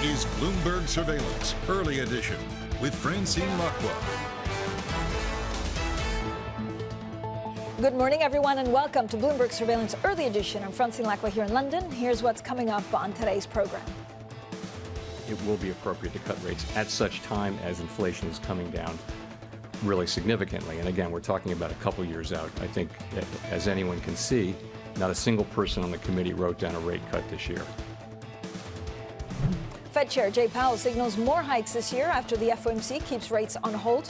is Bloomberg Surveillance, Early Edition, with Francine Lacqua. Good morning, everyone, and welcome to Bloomberg Surveillance Early Edition. I'm Francine Lacqua here in London. Here's what's coming up on today's program. It will be appropriate to cut rates at such time as inflation is coming down really significantly. And again, we're talking about a couple years out. I think, as anyone can see, not a single person on the committee wrote down a rate cut this year. Fed Chair Jay Powell signals more hikes this year after the FOMC keeps rates on hold.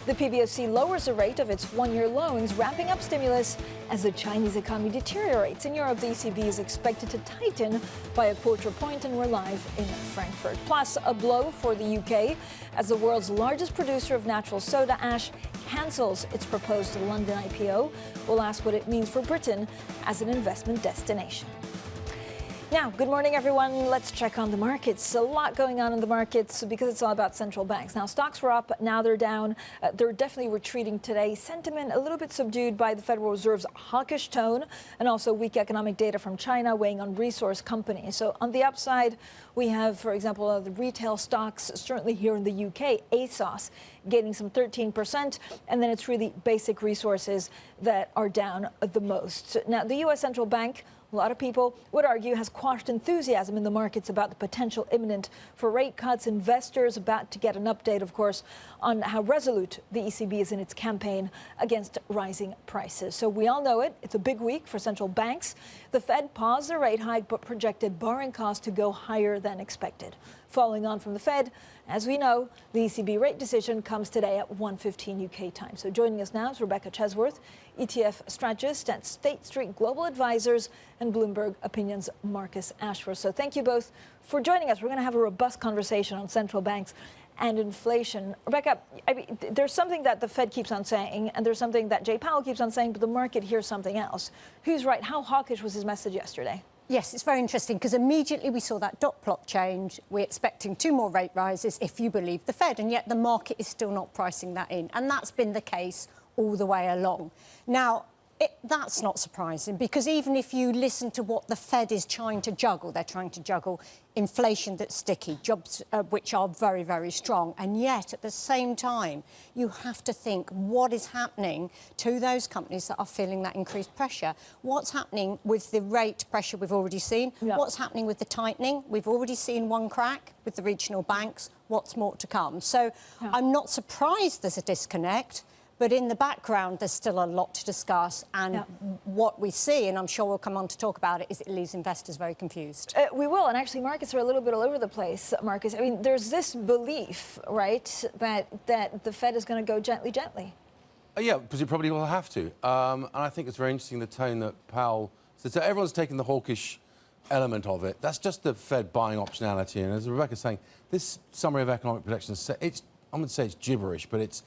The PBOC lowers the rate of its one-year loans, ramping up stimulus as the Chinese economy deteriorates. In Europe, the ECB is expected to tighten by a quarter point, and we're live in Frankfurt. Plus, a blow for the UK as the world's largest producer of natural soda ash cancels its proposed London IPO. We'll ask what it means for Britain as an investment destination. Now, good morning, everyone. Let's check on the markets. A lot going on in the markets because it's all about central banks. Now, stocks were up. Now they're down. They're definitely retreating today. Sentiment a little bit subdued by the Federal Reserve's hawkish tone and also weak economic data from China weighing on resource companies. So on the upside, we have, for example, the retail stocks, certainly here in the UK, ASOS gaining some 13%. And then it's really basic resources that are down the most. Now, the U.S. Central Bank, a lot of people would argue, has quashed enthusiasm in the markets about the potential imminent for rate cuts. Investors about to get an update, of course, on how resolute the ECB is in its campaign against rising prices. So we all know it. It's a big week for central banks. The Fed paused the rate hike but projected borrowing costs to go higher than expected. Following on from the Fed, as we know, the ECB rate decision comes today at 1:15 UK time. So joining us now is Rebecca Chesworth, ETF strategist at State Street Global Advisors, and Bloomberg Opinions' Marcus Ashford. So thank you both for joining us. We're going to have a robust conversation on central banks and inflation. Rebecca, I mean, there's something that the Fed keeps on saying, and there's something that Jay Powell keeps on saying, but the market hears something else. Who's right? How hawkish was his message yesterday? Yes, it's very interesting because immediately we saw that dot plot change. We're expecting 2 more rate rises if you believe the Fed, and yet the market is still not pricing that in. And that's been the case all the way along. Now, that's not surprising because even if you listen to what the Fed is trying to juggle, they're trying to juggle inflation that's sticky, jobs which are very, very strong. And yet, at the same time, you have to think what is happening to those companies that are feeling that increased pressure. What's happening with the rate pressure we've already seen? Yeah. What's happening with the tightening? We've already seen one crack with the regional banks. What's more to come? So I'm not surprised there's a disconnect. But in the background, there's still a lot to discuss. And what we see, and I'm sure we'll come on to talk about it, is it leaves investors very confused. We will. And actually, markets are a little bit all over the place, Marcus. I mean, there's this belief, right, that the Fed is going to go gently, gently. Yeah, because it probably will have to. And I think it's very interesting, the tone that Powell said. So everyone's taken the hawkish element of it. That's just the Fed buying optionality. And as Rebecca's saying, this summary of economic projections, I would say it's gibberish, but it's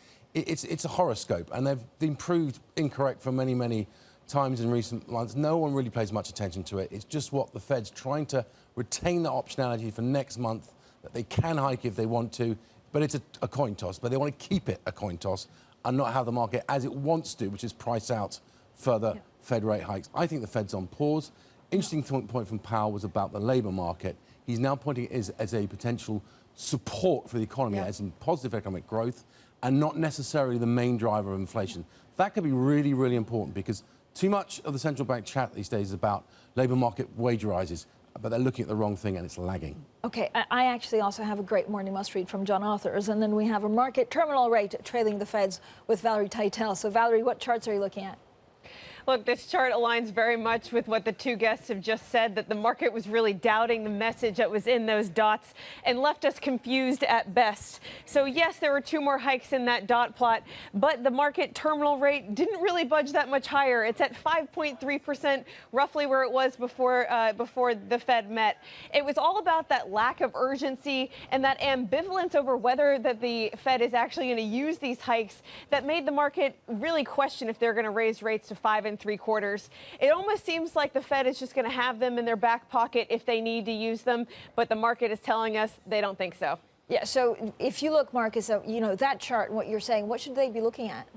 a horoscope, and they've been proved incorrect for many, many times in recent months. No one really pays much attention to it. It's just what the Fed's trying to retain the optionality for next month, that they can hike if they want to, but it's a coin toss. But they want to keep it a coin toss and not have the market as it wants to, which is price out further Fed rate hikes. I think the Fed's on pause. Interesting point from Powell was about the labour market. He's now pointing it as a potential support for the economy, as in positive economic growth, and not necessarily the main driver of inflation. That could be really, really important because too much of the central bank chat these days is about labour market wage rises, but they're looking at the wrong thing and it's lagging. OK, I actually also have a great morning must-read from John Authors, and then we have a market terminal rate trailing the Feds with Valerie Teitel. So, Valerie, what charts are you looking at? Look, this chart aligns very much with what the two guests have just said, that the market was really doubting the message that was in those dots and left us confused at best. So, yes, there were 2 more hikes in that dot plot, but the market terminal rate didn't really budge that much higher. It's at 5.3%, roughly where it was before the Fed met. It was all about that lack of urgency and that ambivalence over whether that the Fed is actually going to use these hikes that made the market really question if they're going to raise rates to 5 3/4. It almost seems like the Fed is just going to have them in their back pocket if they need to use them, but the market is telling us they don't think so. Yeah, so if you look, Marcus, you know, that chart and what you're saying, what should they be looking at?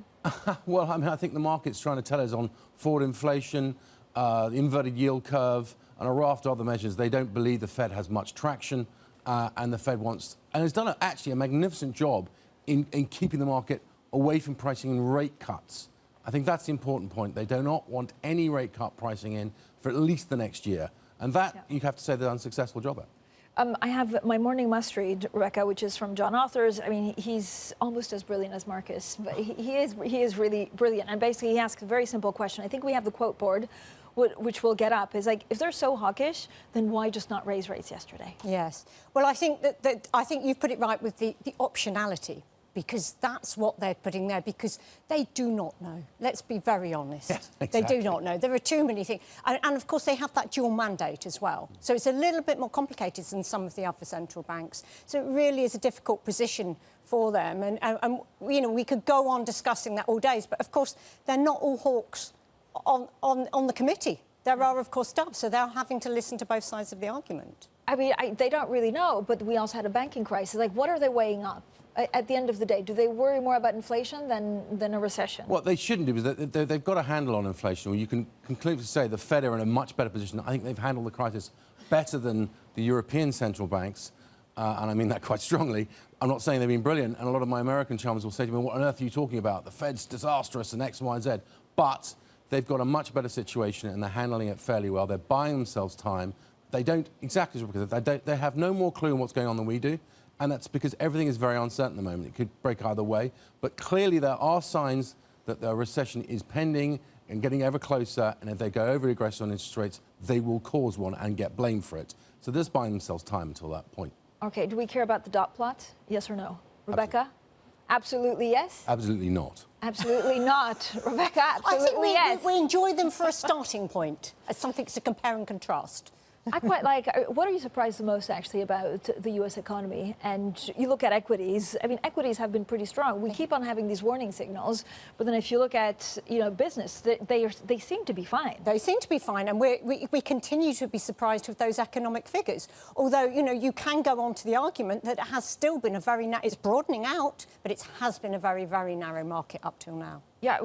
Well, I mean, I think the market's trying to tell us on forward inflation, the inverted yield curve, and a raft of other measures. They don't believe the Fed has much traction. and the Fed wants, and has done actually a magnificent job in keeping the market away from pricing in rate cuts. I think that's the important point. They do not want any rate cut pricing in for at least the next year. And that, you have to say, they've done a successful job at. I have my morning must-read, Rebecca, which is from John Authors. I mean, he's almost as brilliant as Marcus, but he is really brilliant. And basically, he asks a very simple question. I think we have the quote board, which we'll get up. Is like, if they're so hawkish, then why just not raise rates yesterday? Yes. Well, I think I think you've put it right with the optionality, because that's what they're putting there, because they do not know. Let's be very honest. Yeah, exactly. They do not know. There are too many things. And of course, they have that dual mandate as well. So it's a little bit more complicated than some of the other central banks. So it really is a difficult position for them. And you know, we could go on discussing that all days, but of course, they're not all hawks on the committee. There are, of course, staff, so they're having to listen to both sides of the argument. I mean, they don't really know, but we also had a banking crisis. Like, what are they weighing up? At the end of the day, do they worry more about inflation than a recession? What they shouldn't do is they've got a handle on inflation. Well, you can conclusively say the Fed are in a much better position. I think they've handled the crisis better than the European central banks, and I mean that quite strongly. I'm not saying they've been brilliant, and a lot of my American chums will say to me, what on earth are you talking about? The Fed's disastrous and X, Y, and Z. But they've got a much better situation, and they're handling it fairly well. They're buying themselves time. They don't, exactly because they have no more clue on what's going on than we do. And that's because everything is very uncertain at the moment. It could break either way. But clearly there are signs that the recession is pending and getting ever closer. And if they go over aggressive on interest rates, they will cause one and get blamed for it. So they're just buying themselves time until that point. OK, do we care about the dot plot? Yes or no? Rebecca? Absolutely yes? Absolutely not. Absolutely not. Rebecca, absolutely yes. We enjoy them for a starting point, as something to compare and contrast. I quite like, what are you surprised the most, actually, about the U.S. economy? And you look at equities. I mean, equities have been pretty strong. We keep on having these warning signals. But then if you look at, you know, business, they seem to be fine. They seem to be fine. And we continue to be surprised with those economic figures. Although, you know, you can go on to the argument that it has still been a very, it's broadening out, but it has been a very, very narrow market up till now. Yeah,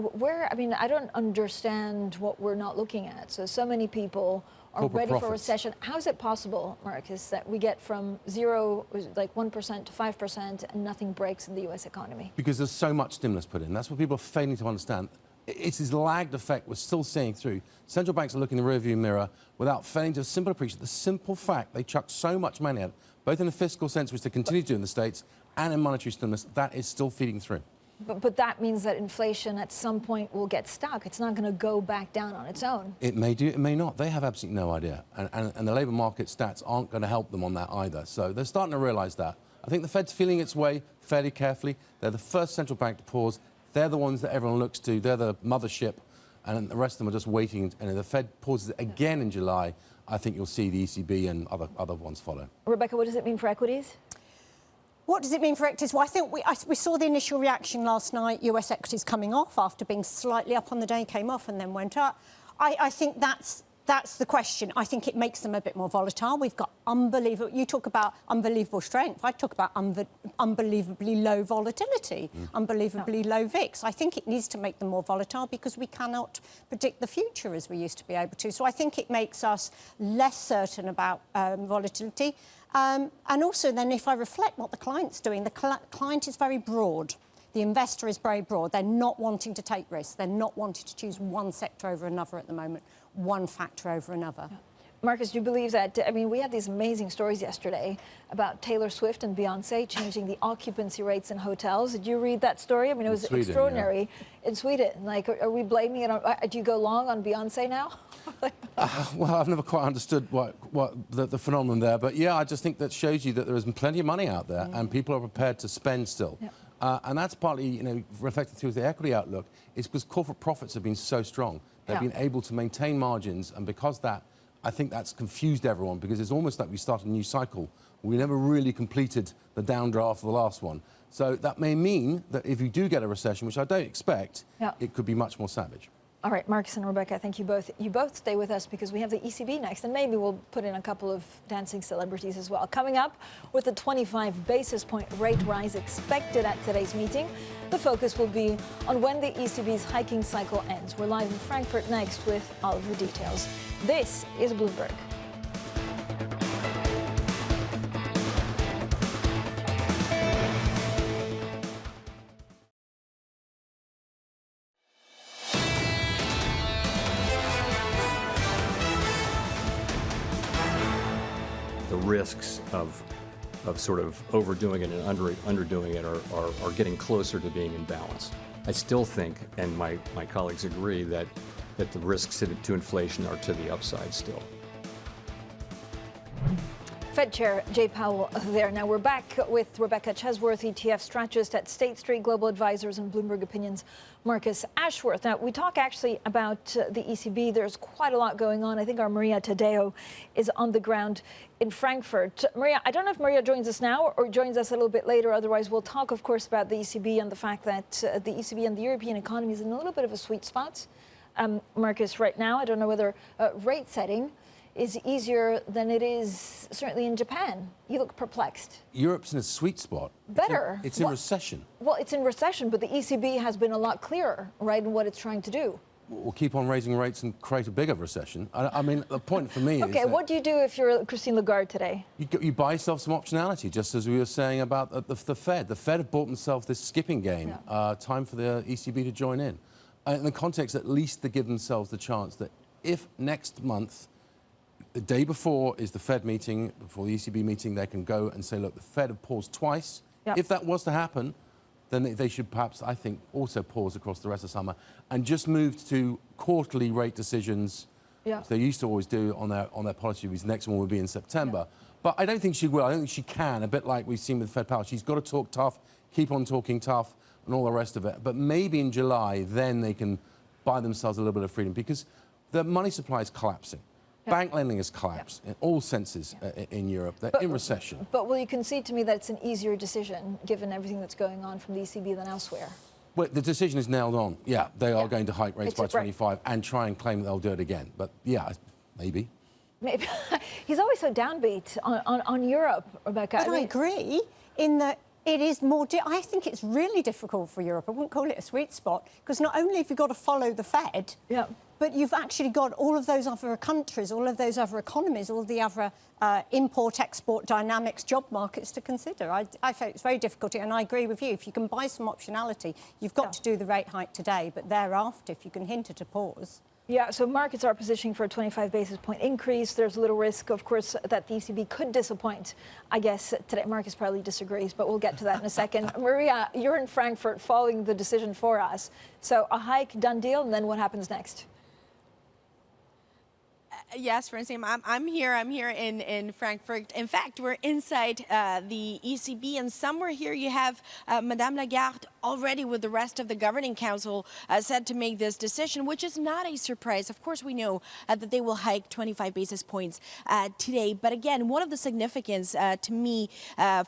I mean, I don't understand what we're not looking at. So many people are ready for a recession. How is it possible, Marcus, that we get from 0, like 1% to 5%, and nothing breaks in the U.S. economy? Because there's so much stimulus put in. That's what people are failing to understand. It's this lagged effect we're still seeing through. Central banks are looking in the rearview mirror without failing to simply appreciate the simple fact they chuck so much money at, both in a fiscal sense, which they continue to do in the States, and in monetary stimulus, that is still feeding through. But that means that inflation at some point will get stuck. It's not going to go back down on its own. It may do, it may not. They have absolutely no idea. And the labour market stats aren't going to help them on that either. So they're starting to realise that. I think the Fed's feeling its way fairly carefully. They're the first central bank to pause. They're the ones that everyone looks to. They're the mothership. And the rest of them are just waiting. And if the Fed pauses again in July, I think you'll see the ECB and other ones follow. Rebecca, what does it mean for equities? What does it mean for equities? Well, I think we saw the initial reaction last night, US equities coming off after being slightly up on the day, came off and then went up. I think that's the question. I think it makes them a bit more volatile. We've got unbelievable... You talk about unbelievable strength. I talk about unbelievably low volatility, unbelievably low VIX. I think it needs to make them more volatile because we cannot predict the future as we used to be able to. So I think it makes us less certain about volatility. And also then if I reflect what the client's doing, the client is very broad. The investor is very broad. They're not wanting to take risks. They're not wanting to choose one sector over another at the moment, one factor over another. Yeah. Marcus, do you believe that, I mean, we had these amazing stories yesterday about Taylor Swift and Beyonce changing the occupancy rates in hotels. Did you read that story? I mean, it was extraordinary in Sweden. Like, are we blaming it on, do you go long on Beyonce now? Well, I've never quite understood what the phenomenon there. But yeah, I just think that shows you that there is plenty of money out there and people are prepared to spend still. Yeah. And that's partly, you know, reflected through the equity outlook, is because corporate profits have been so strong. They've been able to maintain margins, and because that, I think that's confused everyone, because it's almost like we started a new cycle. We never really completed the downdraft of the last one. So that may mean that if you do get a recession, which I don't expect, it could be much more savage. All right, Marcus and Rebecca, I think you both stay with us because we have the ECB next, and maybe we'll put in a couple of dancing celebrities as well. Coming up, with the 25 basis point rate rise expected at today's meeting, the focus will be on when the ECB's hiking cycle ends. We're live in Frankfurt next with all of the details. This is Bloomberg. risks of sort of overdoing it and underdoing it are getting closer to being in balance. I still think, and my colleagues agree, that the risks to inflation are to the upside still. Fed Chair Jay Powell there. Now we're back with Rebecca Chesworth, ETF strategist at State Street Global Advisors, and Bloomberg Opinions Marcus Ashworth. Now we talk actually about the ECB. There's quite a lot going on. I think our Maria Tadeo is on the ground in Frankfurt. Maria, I don't know if Maria joins us now or joins us a little bit later. Otherwise, we'll talk, of course, about the ECB and the fact that the ECB and the European economy is in a little bit of a sweet spot. Marcus, right now, I don't know whether rate setting is easier than it is certainly in Japan. You look perplexed. Europe's in a sweet spot. Better. It's in recession. Well, it's in recession, but the ECB has been a lot clearer, right, in what it's trying to do. We'll keep on raising rates and create a bigger recession. I mean, the point for me is okay, what do you do if you're Christine Lagarde today? You buy yourself some optionality, just as we were saying about the Fed. The Fed have bought themselves this skipping game. Yeah. Time for the ECB to join in. In the context, at least, to give themselves the chance that if next month, the day before is the Fed meeting, before the ECB meeting, they can go and say, look, the Fed have paused twice. Yep. If that was to happen, then they should perhaps, I think, also pause across the rest of summer and just move to quarterly rate decisions. Yeah. They used to always do on their policy reviews. The next one will be in September. Yeah. But I don't think she will. I don't think she can, a bit like we've seen with Fed Powell. She's got to talk tough, keep on talking tough, and all the rest of it. But maybe in July, then they can buy themselves a little bit of freedom, because the money supply is collapsing. Yeah. Bank lending has collapsed in all senses in Europe. They're in recession. But will you concede to me that it's an easier decision, given everything that's going on from the ECB, than elsewhere? Well, the decision is nailed on. Yeah, they are going to hike rates by 25 and try and claim that they'll do it again. But yeah, maybe. Maybe. He's always so downbeat on Europe, Rebecca. But I agree in that it is more... I think it's really difficult for Europe. I wouldn't call it a sweet spot, because not only have you got to follow the Fed... Yeah. But you've actually got all of those other countries, all of those other economies, all the other import-export dynamics, job markets to consider. I think it's very difficult, and I agree with you. If you can buy some optionality, you've got to do the rate hike today, but thereafter, if you can hint at a pause... Yeah, so markets are positioning for a 25 basis point increase. There's a little risk, of course, that the ECB could disappoint. I guess today Marcus probably disagrees, but we'll get to that in a second. Maria, you're in Frankfurt following the decision for us. So a hike, done deal, and then what happens next? Yes, Francine, I'm here in Frankfurt. In fact, we're inside the ECB, and somewhere here you have Madame Lagarde already with the rest of the governing council set to make this decision, which is not a surprise. Of course, we know that they will hike 25 basis points today. But again, one of the significance to me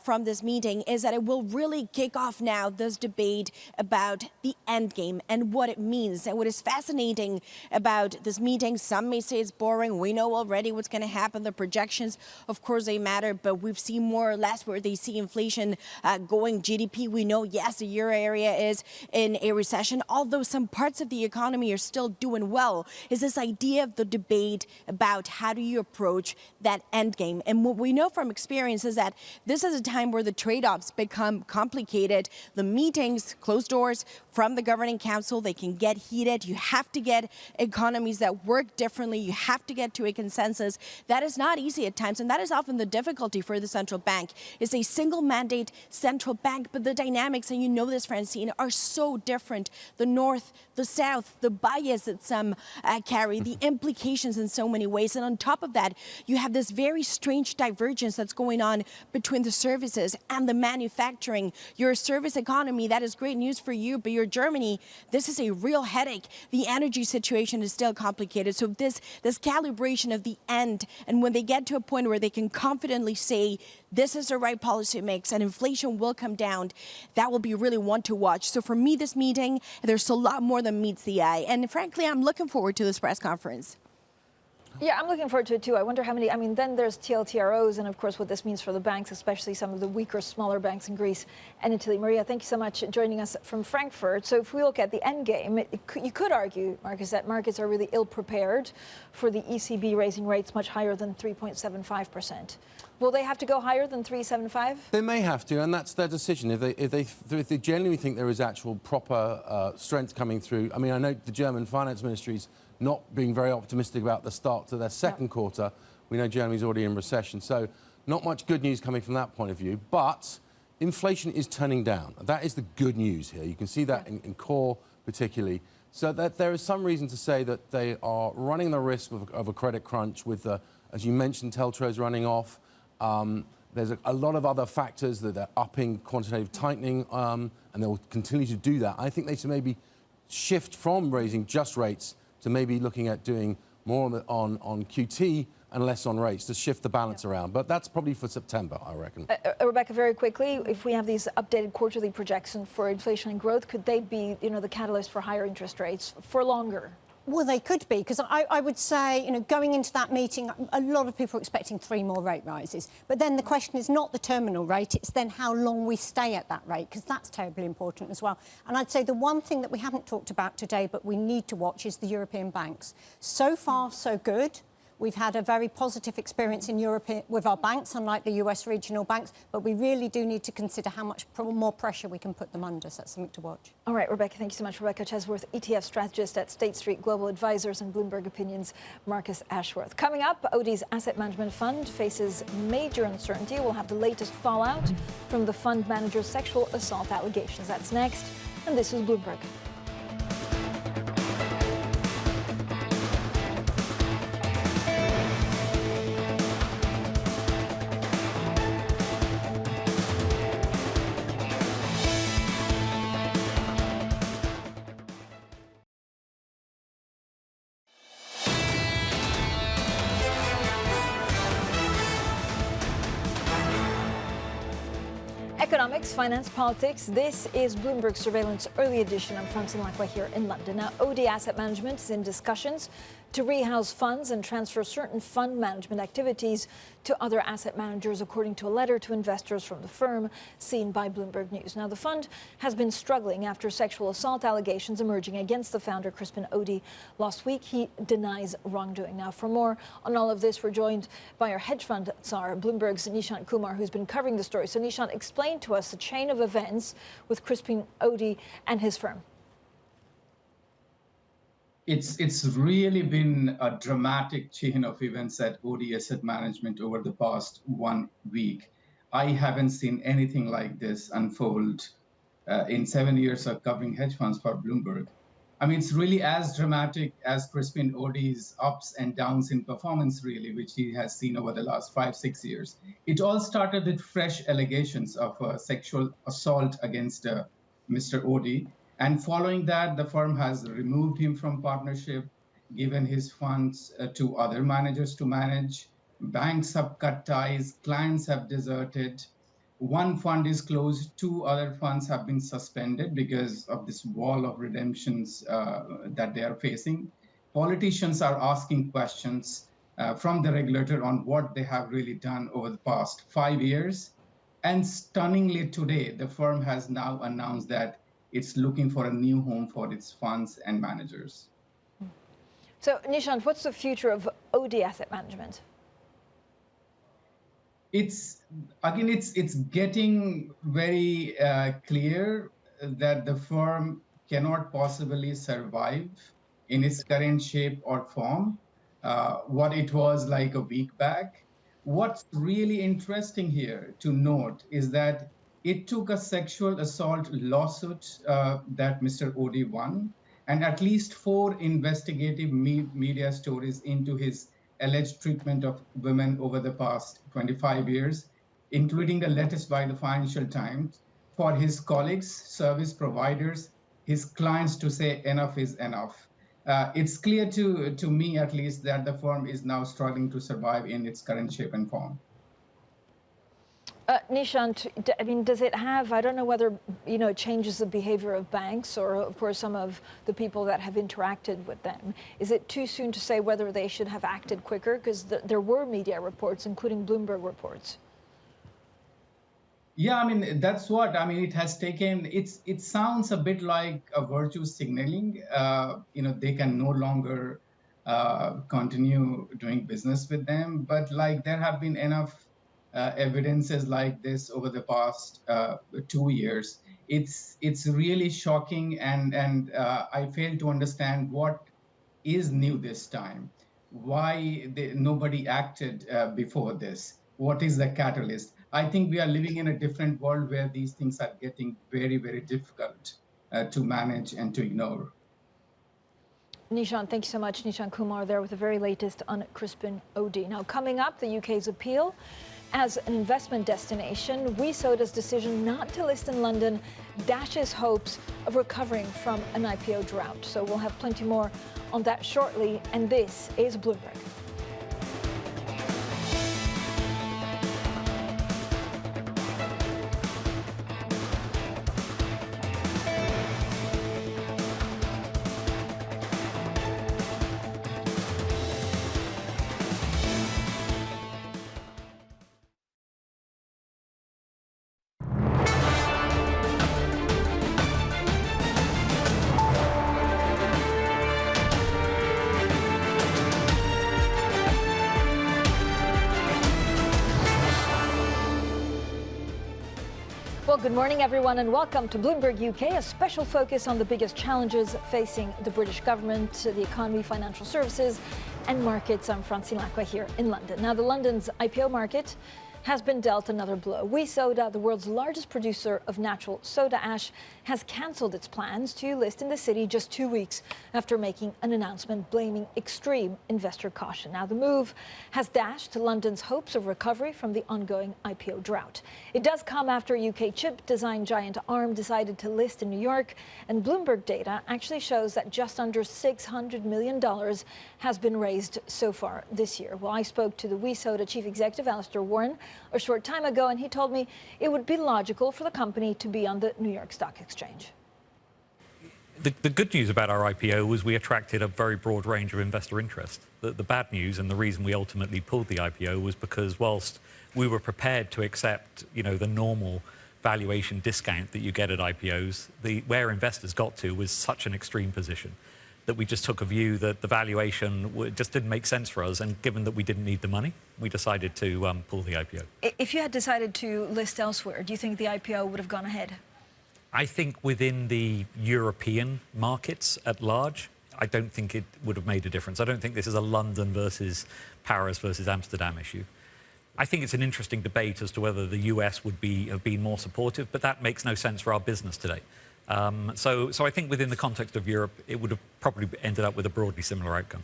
from this meeting is that it will really kick off now this debate about the end game and what it means. And what is fascinating about this meeting, some may say it's boring. We know already what's going to happen. The projections, of course, they matter, but we've seen more or less where they see inflation going. GDP, we know, yes, the euro area is in a recession, although some parts of the economy are still doing well. Is this idea of the debate about how do you approach that end game? And what we know from experience is that this is a time where the trade-offs become complicated. The meetings, closed doors from the governing council, they can get heated. You have to get economies that work differently. You have to get to a consensus. That is not easy at times, and that is often the difficulty for the central bank. It's a single mandate central bank, but the dynamics, and you know this, Francine, are so different. The north, the south, the bias that some carry, the implications in so many ways. And on top of that, you have this very strange divergence that's going on between the services and the manufacturing. You're a service economy, that is great news for you, but you're Germany, this is a real headache. The energy situation is still complicated. So this calibration of the end, and when they get to a point where they can confidently say this is the right policy mix and inflation will come down, that will be really one to watch. So for me, this meeting, there's a lot more than meets the eye. And frankly, I'm looking forward to this press conference. Yeah, I'm looking forward to it too. I wonder how many, then there's TLTROs and of course what this means for the banks, especially some of the weaker, smaller banks in Greece and Italy. Maria, thank you so much for joining us from Frankfurt. So if we look at the end game, you could argue, Marcus, that markets are really ill prepared for the ECB raising rates much higher than 3.75%. Will they have to go higher than 3.75? They may have to, and that's their decision. If they genuinely think there is actual proper strength coming through. I mean, I know the German finance ministry's not being very optimistic about the start to their second quarter. We know Germany's already in recession. So not much good news coming from that point of view, but inflation is turning down. That is the good news here. You can see that in core particularly. So that there is some reason to say that they are running the risk of a credit crunch with, as you mentioned, TLTROs running off. There's a lot of other factors that are upping quantitative tightening, and they will continue to do that. I think they should maybe shift from raising just rates to maybe looking at doing more on QT and less on rates to shift the balance around. But that's probably for September, I reckon. Rebecca, very quickly, if we have these updated quarterly projections for inflation and growth, could they be, the catalyst for higher interest rates for longer? Well, they could be, because I would say, going into that meeting, a lot of people are expecting 3 more rate rises. But then the question is not the terminal rate, it's then how long we stay at that rate, because that's terribly important as well. And I'd say the one thing that we haven't talked about today, but we need to watch, is the European banks. So far, so good. We've had a very positive experience in Europe with our banks, unlike the US regional banks, but we really do need to consider how much more pressure we can put them under. So that's something to watch. All right, Rebecca, thank you so much. Rebecca Chesworth, ETF strategist at State Street Global Advisors, and Bloomberg Opinion's Marcus Ashworth. Coming up, Odey's asset management fund faces major uncertainty. We'll have the latest fallout from the fund manager's sexual assault allegations. That's next, and this is Bloomberg. Economics, finance, politics. This is Bloomberg Surveillance Early Edition. I'm Francine Lacqua here in London. Now, Odey Asset Management is in discussions to rehouse funds and transfer certain fund management activities to other asset managers, according to a letter to investors from the firm seen by Bloomberg News. Now, the fund has been struggling after sexual assault allegations emerging against the founder, Crispin Odey. Last week, he denies wrongdoing. Now, for more on all of this, we're joined by our hedge fund czar, Bloomberg's Nishant Kumar, who's been covering the story. So, Nishant, explain to us the chain of events with Crispin Odey and his firm. It's really been a dramatic chain of events at Odey Asset Management over the past 1 week. I haven't seen anything like this unfold in 7 years of covering hedge funds for Bloomberg. I mean, it's really as dramatic as Crispin Odey's ups and downs in performance, really, which he has seen over the last 5-6 years. It all started with fresh allegations of sexual assault against Mr. Odey. And following that, the firm has removed him from partnership, given his funds to other managers to manage. Banks have cut ties, clients have deserted. One fund is closed, 2 other funds have been suspended because of this wall of redemptions that they are facing. Politicians are asking questions from the regulator on what they have really done over the past 5 years. And stunningly today, the firm has now announced that it's looking for a new home for its funds and managers. So, Nishant, what's the future of Odey Asset Management? It's getting very clear that the firm cannot possibly survive in its current shape or form, what it was like a week back. What's really interesting here to note is that it took a sexual assault lawsuit that Mr. Odey won, and at least 4 investigative media stories into his alleged treatment of women over the past 25 years, including the latest by the Financial Times, for his colleagues, service providers, his clients to say enough is enough. It's clear to me, at least, that the firm is now struggling to survive in its current shape and form. Nishant, I mean, does it have, I don't know whether, it changes the behavior of banks or, of course, some of the people that have interacted with them. Is it too soon to say whether they should have acted quicker? Because there were media reports, including Bloomberg reports. Yeah, I mean, that's what, I mean, it has taken, it sounds a bit like a virtue signaling. They can no longer continue doing business with them. But like there have been enough evidences like this over the past 2 years. It's really shocking, and I fail to understand what is new this time. Why nobody acted before this? what is the catalyst? I think we are living in a different world where these things are getting very, very difficult to manage and to ignore. Nishan, thank you so much. Nishan Kumar there with the very latest on Crispin OD. Now, coming up, the UK's appeal as an investment destination. WeSoda's decision not to list in London dashes hopes of recovering from an IPO drought. So we'll have plenty more on that shortly. And this is Bloomberg. Well, good morning, everyone, and welcome to Bloomberg UK, a special focus on the biggest challenges facing the British government, the economy, financial services, and markets. I'm Francine Lacqua here in London. Now, the London's IPO market has been dealt another blow. WeSoda, the world's largest producer of natural soda ash, has cancelled its plans to list in the city just 2 weeks after making an announcement blaming extreme investor caution. Now, the move has dashed London's hopes of recovery from the ongoing IPO drought. It does come after UK chip design giant ARM decided to list in New York, and Bloomberg data actually shows that just under $600 million has been raised so far this year. Well, I spoke to the WeSoda chief executive, Alistair Warren, a short time ago, and he told me it would be logical for the company to be on the New York Stock Exchange. The good news about our IPO was we attracted a very broad range of investor interest. The bad news, and the reason we ultimately pulled the IPO, was because whilst we were prepared to accept, the normal valuation discount that you get at IPOs, where investors got to was such an extreme position that we just took a view that the valuation just didn't make sense for us, and given that we didn't need the money, we decided to pull the IPO. If you had decided to list elsewhere, do you think the IPO would have gone ahead? I think within the European markets at large, I don't think it would have made a difference. I don't think this is a London versus Paris versus Amsterdam issue. I think it's an interesting debate as to whether the US would have been more supportive, but that makes no sense for our business today. So I think within the context of Europe, it would have probably ended up with a broadly similar outcome.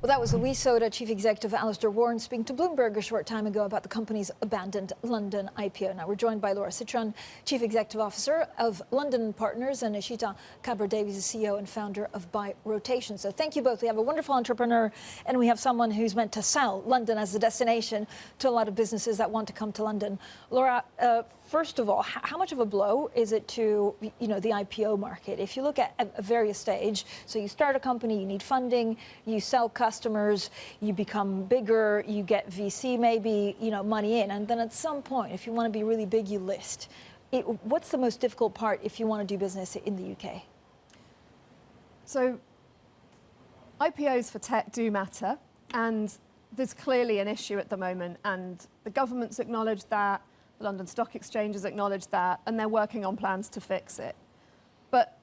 Well, that was the WeSoda chief executive, Alistair Warren, speaking to Bloomberg a short time ago about the company's abandoned London IPO. Now, we're joined by Laura Citron, chief executive officer of London Partners, and Eshita, Kabra-Davies, CEO and founder of Buy Rotation. So thank you both. We have a wonderful entrepreneur, and we have someone who's meant to sell London as a destination to a lot of businesses that want to come to London. Laura, first of all, how much of a blow is it to, the IPO market? If you look at a various stage, so you start a company, you need funding, you sell customers, you become bigger, you get VC maybe, money in, and then at some point, if you want to be really big, you list. What's the most difficult part if you want to do business in the UK? So IPOs for tech do matter, and there's clearly an issue at the moment, and the government's acknowledged that, the London Stock Exchange has acknowledged that, and they're working on plans to fix it. But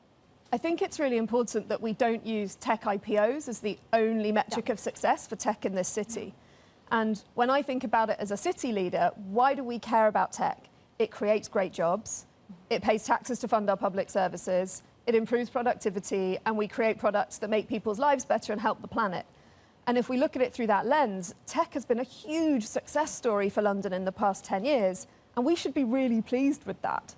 I think it's really important that we don't use tech IPOs as the only metric of success for tech in this city. And when I think about it as a city leader, why do we care about tech? It creates great jobs, it pays taxes to fund our public services, it improves productivity, and we create products that make people's lives better and help the planet. And if we look at it through that lens, tech has been a huge success story for London in the past 10 years. And we should be really pleased with that.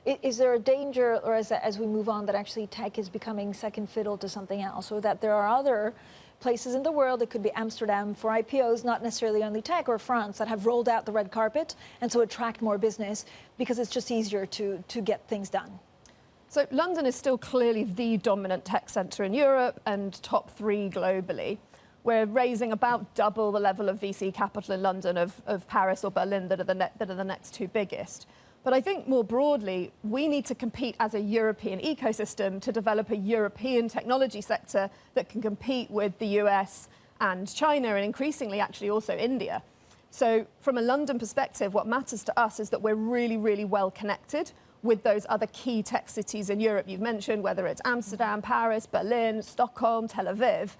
Yeah. Is there a danger, or as we move on, that actually tech is becoming second fiddle to something else, or that there are other places in the world, it could be Amsterdam for IPOs, not necessarily only tech, or France, that have rolled out the red carpet and so attract more business because it's just easier to get things done? So London is still clearly the dominant tech centre in Europe and top 3 globally. We're raising about double the level of VC capital in London of Paris or Berlin that are the next 2 biggest. But I think more broadly, we need to compete as a European ecosystem to develop a European technology sector that can compete with the US and China, and increasingly actually also India. So from a London perspective, what matters to us is that we're really, really well connected with those other key tech cities in Europe you've mentioned, whether it's Amsterdam, Paris, Berlin, Stockholm, Tel Aviv.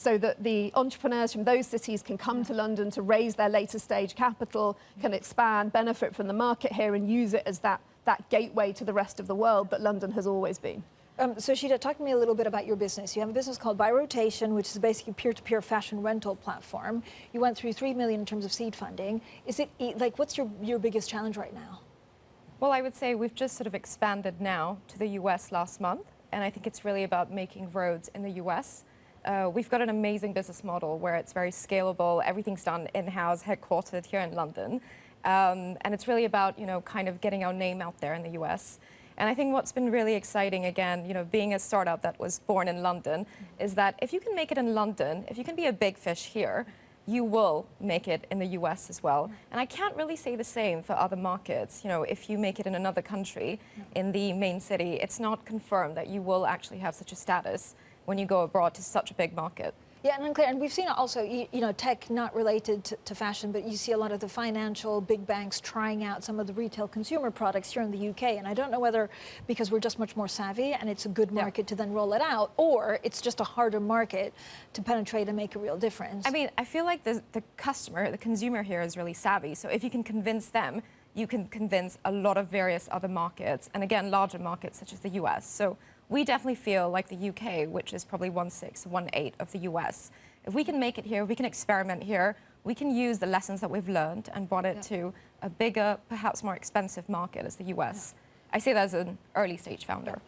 so that the entrepreneurs from those cities can come to London to raise their later stage capital, can expand, benefit from the market here, and use it as that gateway to the rest of the world that London has always been. So Eshita, talk to me a little bit about your business. You have a business called By Rotation, which is basically a peer-to-peer fashion rental platform. You went through $3 million in terms of seed funding. Is it like, what's your biggest challenge right now? Well, I would say we've just sort of expanded now to the US last month, and I think it's really about making roads in the US. We've got an amazing business model where it's very scalable. Everything's done in-house, headquartered here in London. And it's really about, kind of getting our name out there in the US. And I think what's been really exciting, again, being a startup that was born in London, is that if you can make it in London, if you can be a big fish here, you will make it in the US as well. And I can't really say the same for other markets. If you make it in another country, in the main city, it's not confirmed that you will actually have such a status when you go abroad to such a big market. Yeah, and unclear. And we've seen also, tech not related to fashion, but you see a lot of the financial big banks trying out some of the retail consumer products here in the UK. And I don't know whether because we're just much more savvy and it's a good market to then roll it out, or it's just a harder market to penetrate and make a real difference. I mean, I feel like the customer, the consumer here is really savvy. So if you can convince them, you can convince a lot of various other markets, and again, larger markets such as the US. So we definitely feel like the UK, which is probably 1/6, 1/8 of the US. If we can make it here, we can experiment here, we can use the lessons that we've learned and brought it to a bigger, perhaps more expensive market as the US. I say that as an early stage founder.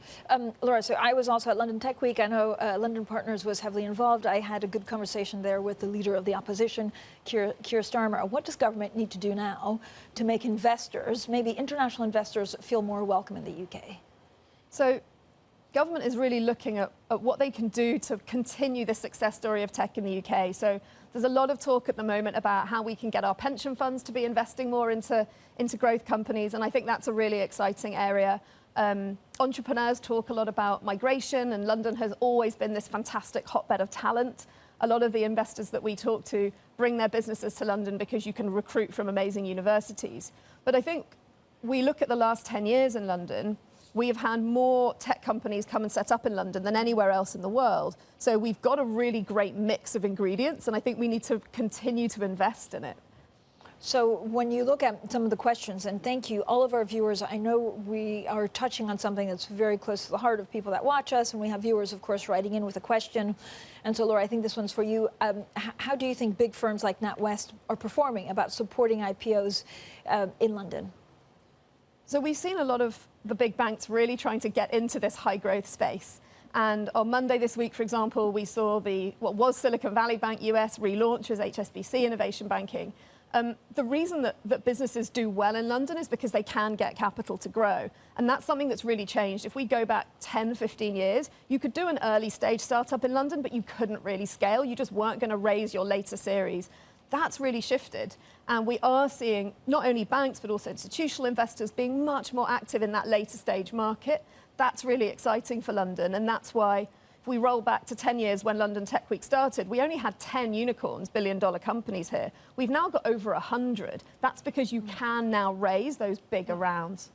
Laura, so I was also at London Tech Week. I know London Partners was heavily involved. I had a good conversation there with the leader of the opposition, Keir Starmer. What does government need to do now to make investors, maybe international investors, feel more welcome in the UK? So government is really looking at what they can do to continue the success story of tech in the UK. So there's a lot of talk at the moment about how we can get our pension funds to be investing more into growth companies, and I think that's a really exciting area. Entrepreneurs talk a lot about migration, and London has always been this fantastic hotbed of talent. A lot of the investors that we talk to bring their businesses to London because you can recruit from amazing universities. But I think we look at the last 10 years in London, we have had more tech companies come and set up in London than anywhere else in the world. So we've got a really great mix of ingredients, and I think we need to continue to invest in it. So when you look at some of the questions, and thank you, all of our viewers, I know we are touching on something that's very close to the heart of people that watch us, and we have viewers, of course, writing in with a question. And so, Laura, I think this one's for you. How do you think big firms like NatWest are performing about supporting IPOs in London? So we've seen a lot of the big banks really trying to get into this high growth space. And on Monday this week, for example, we saw what was Silicon Valley Bank US relaunch as HSBC Innovation Banking. The reason that businesses do well in London is because they can get capital to grow. And that's something that's really changed. If we go back 10, 15 years, you could do an early stage startup in London, but you couldn't really scale. You just weren't going to raise your later series. That's really shifted. And we are seeing not only banks, but also institutional investors being much more active in that later stage market. That's really exciting for London. And that's why, if we roll back to 10 years when London Tech Week started, we only had 10 unicorns, billion-dollar companies here. We've now got over 100. That's because you can now raise those bigger rounds.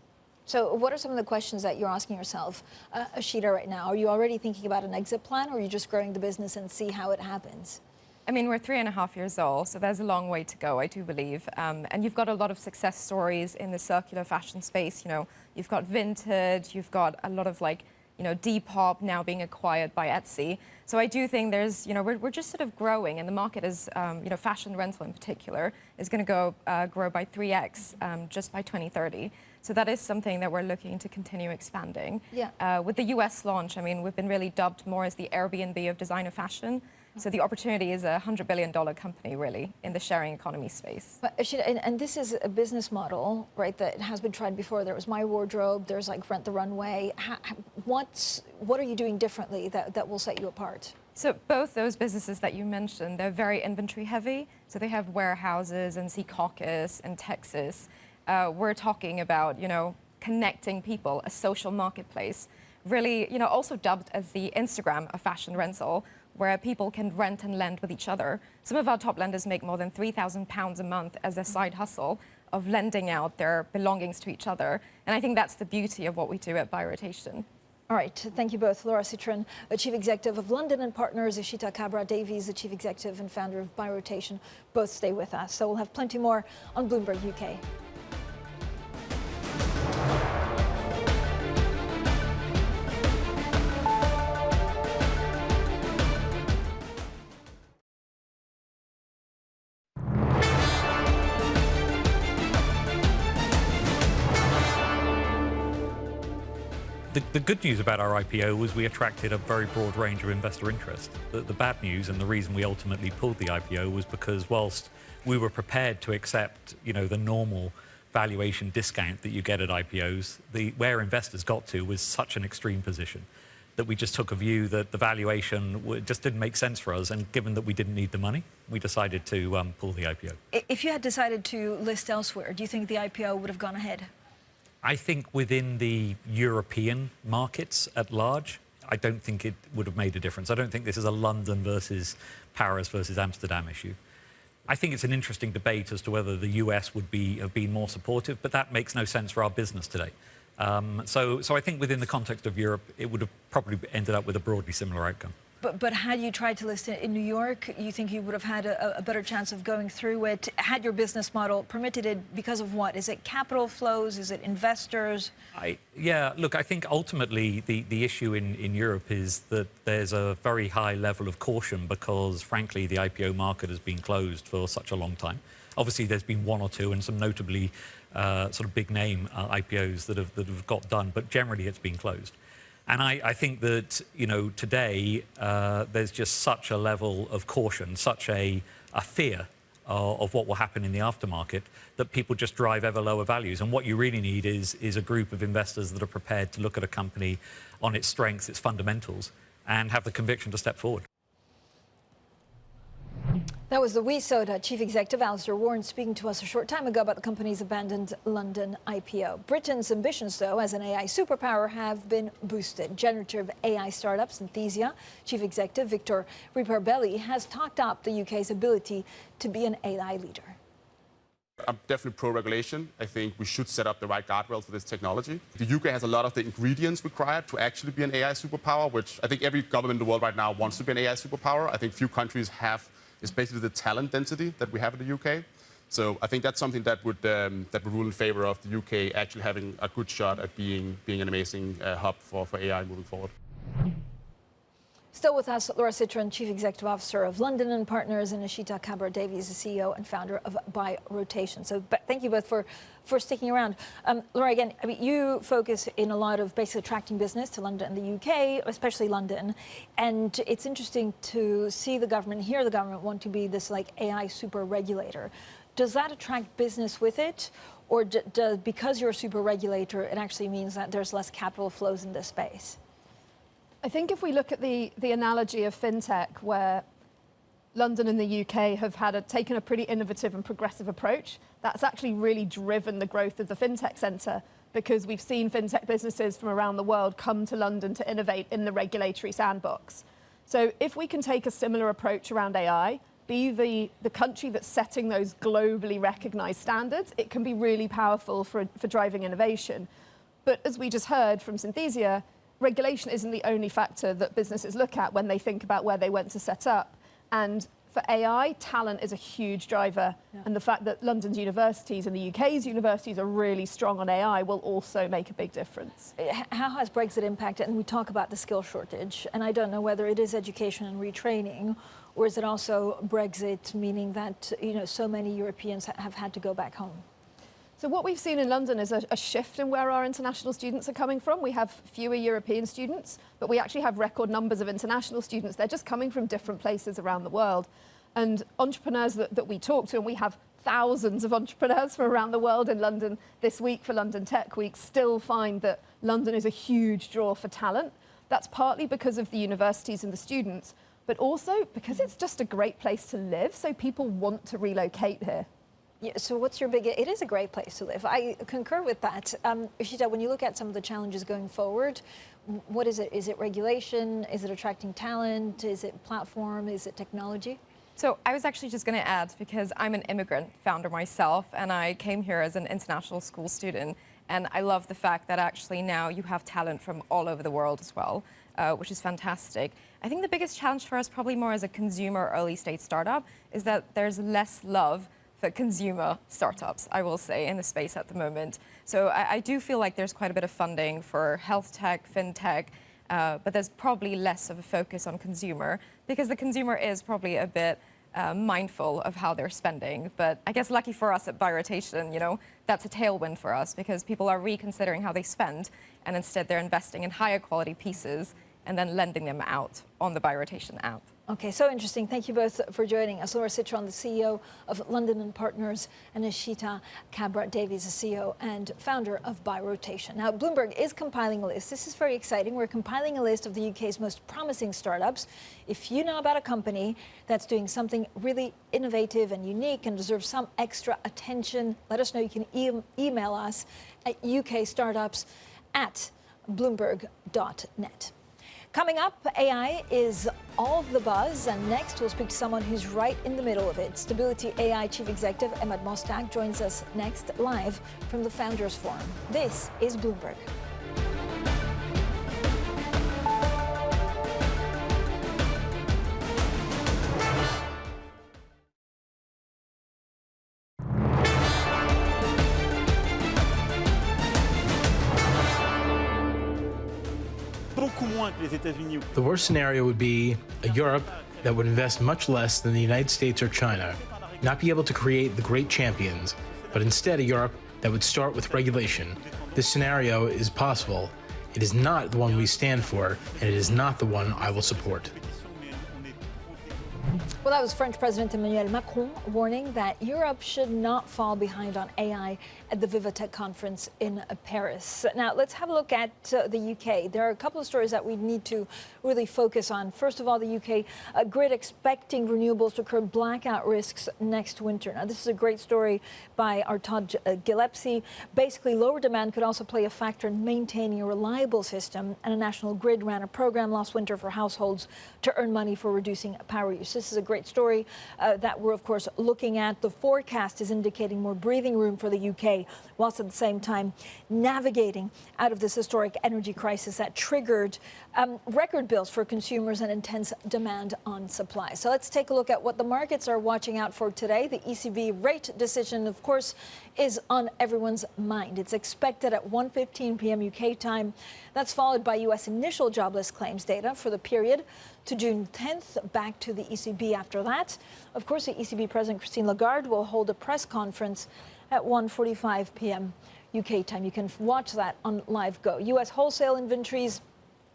So what are some of the questions that you're asking yourself, Eshita, right now? Are you already thinking about an exit plan, or are you just growing the business and see how it happens? I mean, we're 3.5 years old, so there's a long way to go, I do believe. And you've got a lot of success stories in the circular fashion space. You've got Vinted, you've got a lot of Depop now being acquired by Etsy. So I do think there's, we're just sort of growing, and the market is, fashion rental in particular, is going to grow by 3x just by 2030. So that is something that we're looking to continue expanding. Yeah. With the US launch, I mean, we've been really dubbed more as the Airbnb of designer fashion. So the opportunity is a $100 billion company, really, in the sharing economy space. But Eshita, and this is a business model, right, that has been tried before. There was My Wardrobe, there's Rent the Runway. What are you doing differently that will set you apart? So both those businesses that you mentioned, they're very inventory heavy. So they have warehouses in Secaucus and Texas. We're talking about, connecting people, a social marketplace. Really, also dubbed as the Instagram of fashion rental, where people can rent and lend with each other. Some of our top lenders make more than £3,000 a month as a side hustle of lending out their belongings to each other. And I think that's the beauty of what we do at By Rotation. All right, thank you both. Laura Citron, the Chief Executive of London and Partners, Eshita Kabra-Davies, the Chief Executive and founder of By Rotation, both stay with us. So we'll have plenty more on Bloomberg UK. The good news about our IPO was we attracted a very broad range of investor interest. The bad news and the reason we ultimately pulled the IPO was because whilst we were prepared to accept, the normal valuation discount that you get at IPOs, where investors got to was such an extreme position that we just took a view that the valuation just didn't make sense for us. And given that we didn't need the money, we decided to pull the IPO. If you had decided to list elsewhere, do you think the IPO would have gone ahead? I think within the European markets at large, I don't think it would have made a difference. I don't think this is a London versus Paris versus Amsterdam issue. I think it's an interesting debate as to whether the US would have been more supportive, but that makes no sense for our business today. So I think within the context of Europe, it would have probably ended up with a broadly similar outcome. But had you tried to list it in New York, you think you would have had a better chance of going through it? Had your business model permitted it because of what? Is it capital flows? Is it investors? Yeah, look, I think ultimately the issue in Europe is that there's a very high level of caution because, frankly, the IPO market has been closed for such a long time. Obviously, there's been one or two and some notably sort of big name IPOs that have got done, but generally it's been closed. And I think that, today there's just such a level of caution, such a fear of what will happen in the aftermarket that people just drive ever lower values. And what you really need is a group of investors that are prepared to look at a company on its strengths, its fundamentals, and have the conviction to step forward. That was the WeSoda Chief Executive Alistair Warren speaking to us a short time ago about the company's abandoned London IPO. Britain's ambitions, though, as an AI superpower have been boosted. Generative AI startup Synthesia Chief Executive Victor Riparbelli has talked up the UK's ability to be an AI leader. I'm definitely pro-regulation. I think we should set up the right guardrails for this technology. The UK has a lot of the ingredients required to actually be an AI superpower, which I think every government in the world right now wants to be an AI superpower. I think few countries have. Is basically the talent density that we have in the UK. So I think that's something that would rule in favor of the UK actually having a good shot at being an amazing hub for AI moving forward. Still with us, Laura Citron, Chief Executive Officer of London and Partners, and Eshita Kabra-Davies, the CEO and founder of By Rotation. So thank you both for sticking around. Laura, again, you focus in a lot of basically attracting business to London and the UK, especially London. And it's interesting to see the government, hear the government want to be this like AI super regulator. Does that attract business with it? Or because you're a super regulator, it actually means that there's less capital flows in this space? I think if we look at the analogy of fintech, where London and the UK have taken a pretty innovative and progressive approach, that's actually really driven the growth of the fintech centre, because we've seen fintech businesses from around the world come to London to innovate in the regulatory sandbox. So if we can take a similar approach around AI, be the country that's setting those globally recognised standards, it can be really powerful for driving innovation. But as we just heard from Synthesia, regulation isn't the only factor that businesses look at when they think about where they want to set up. And for AI, talent is a huge driver. Yeah. And the fact that London's universities and the UK's universities are really strong on AI will also make a big difference. How has Brexit impacted? And we talk about the skill shortage. And I don't know whether it is education and retraining, or is it also Brexit, meaning that so many Europeans have had to go back home? So what we've seen in London is a shift in where our international students are coming from. We have fewer European students, but we actually have record numbers of international students. They're just coming from different places around the world. And entrepreneurs that we talk to, and we have thousands of entrepreneurs from around the world in London this week for London Tech Week, still find that London is a huge draw for talent. That's partly because of the universities and the students, but also because it's just a great place to live, so people want to relocate here. Yeah, so what's your it is a great place to live. I concur with that. Eshita, when you look at some of the challenges going forward, what is it? Is it regulation? Is it attracting talent? Is it platform? Is it technology? So I was actually just going to add, because I'm an immigrant founder myself, and I came here as an international school student. And I love the fact that actually now you have talent from all over the world as well, which is fantastic. I think the biggest challenge for us, probably more as a consumer early stage startup, is that there's less love for consumer startups, I will say, in the space at the moment. So I do feel like there's quite a bit of funding for health tech, fintech, but there's probably less of a focus on consumer because the consumer is probably a bit mindful of how they're spending. But I guess lucky for us at Buy Rotation, you know, that's a tailwind for us because people are reconsidering how they spend and instead they're investing in higher quality pieces and then lending them out on the Buy Rotation app. Okay, so interesting. Thank you both for joining us. Laura Citron, the CEO of London & Partners, and Eshita Kabra-Davies, the CEO and founder of Buy Rotation. Now, Bloomberg is compiling a list. This is very exciting. We're compiling a list of the UK's most promising startups. If you know about a company that's doing something really innovative and unique and deserves some extra attention, let us know. You can email us at ukstartups@bloomberg.net. Coming up, AI is all the buzz, and next we'll speak to someone who's right in the middle of it. Stability AI Chief Executive Emad Mostaque joins us next live from the Founders Forum. This is Bloomberg. The worst scenario would be a Europe that would invest much less than the United States or China, not be able to create the great champions, but instead a Europe that would start with regulation. This scenario is possible. It is not the one we stand for, and it is not the one I will support. Well, that was French President Emmanuel Macron warning that Europe should not fall behind on AI at the Vivatech conference in Paris. Now, let's have a look at the UK. There are a couple of stories that we need to really focus on. First of all, the UK grid expecting renewables to curb blackout risks next winter. Now, this is a great story by our Todd Gillespie. Basically, lower demand could also play a factor in maintaining a reliable system, and a national grid ran a program last winter for households to earn money for reducing power use. This is a great story that we're, of course, looking at. The forecast is indicating more breathing room for the UK, whilst at the same time navigating out of this historic energy crisis that triggered record bills for consumers and intense demand on supply. So let's take a look at what the markets are watching out for today. The ECB rate decision, of course, is on everyone's mind. It's expected at 1:15 p.m. UK time. That's followed by U.S. initial jobless claims data for the period to June 10th, back to the ECB after that. Of course, the ECB President Christine Lagarde will hold a press conference at 1:45 p.m. UK time. You can watch that on Live Go. U.S. wholesale inventories,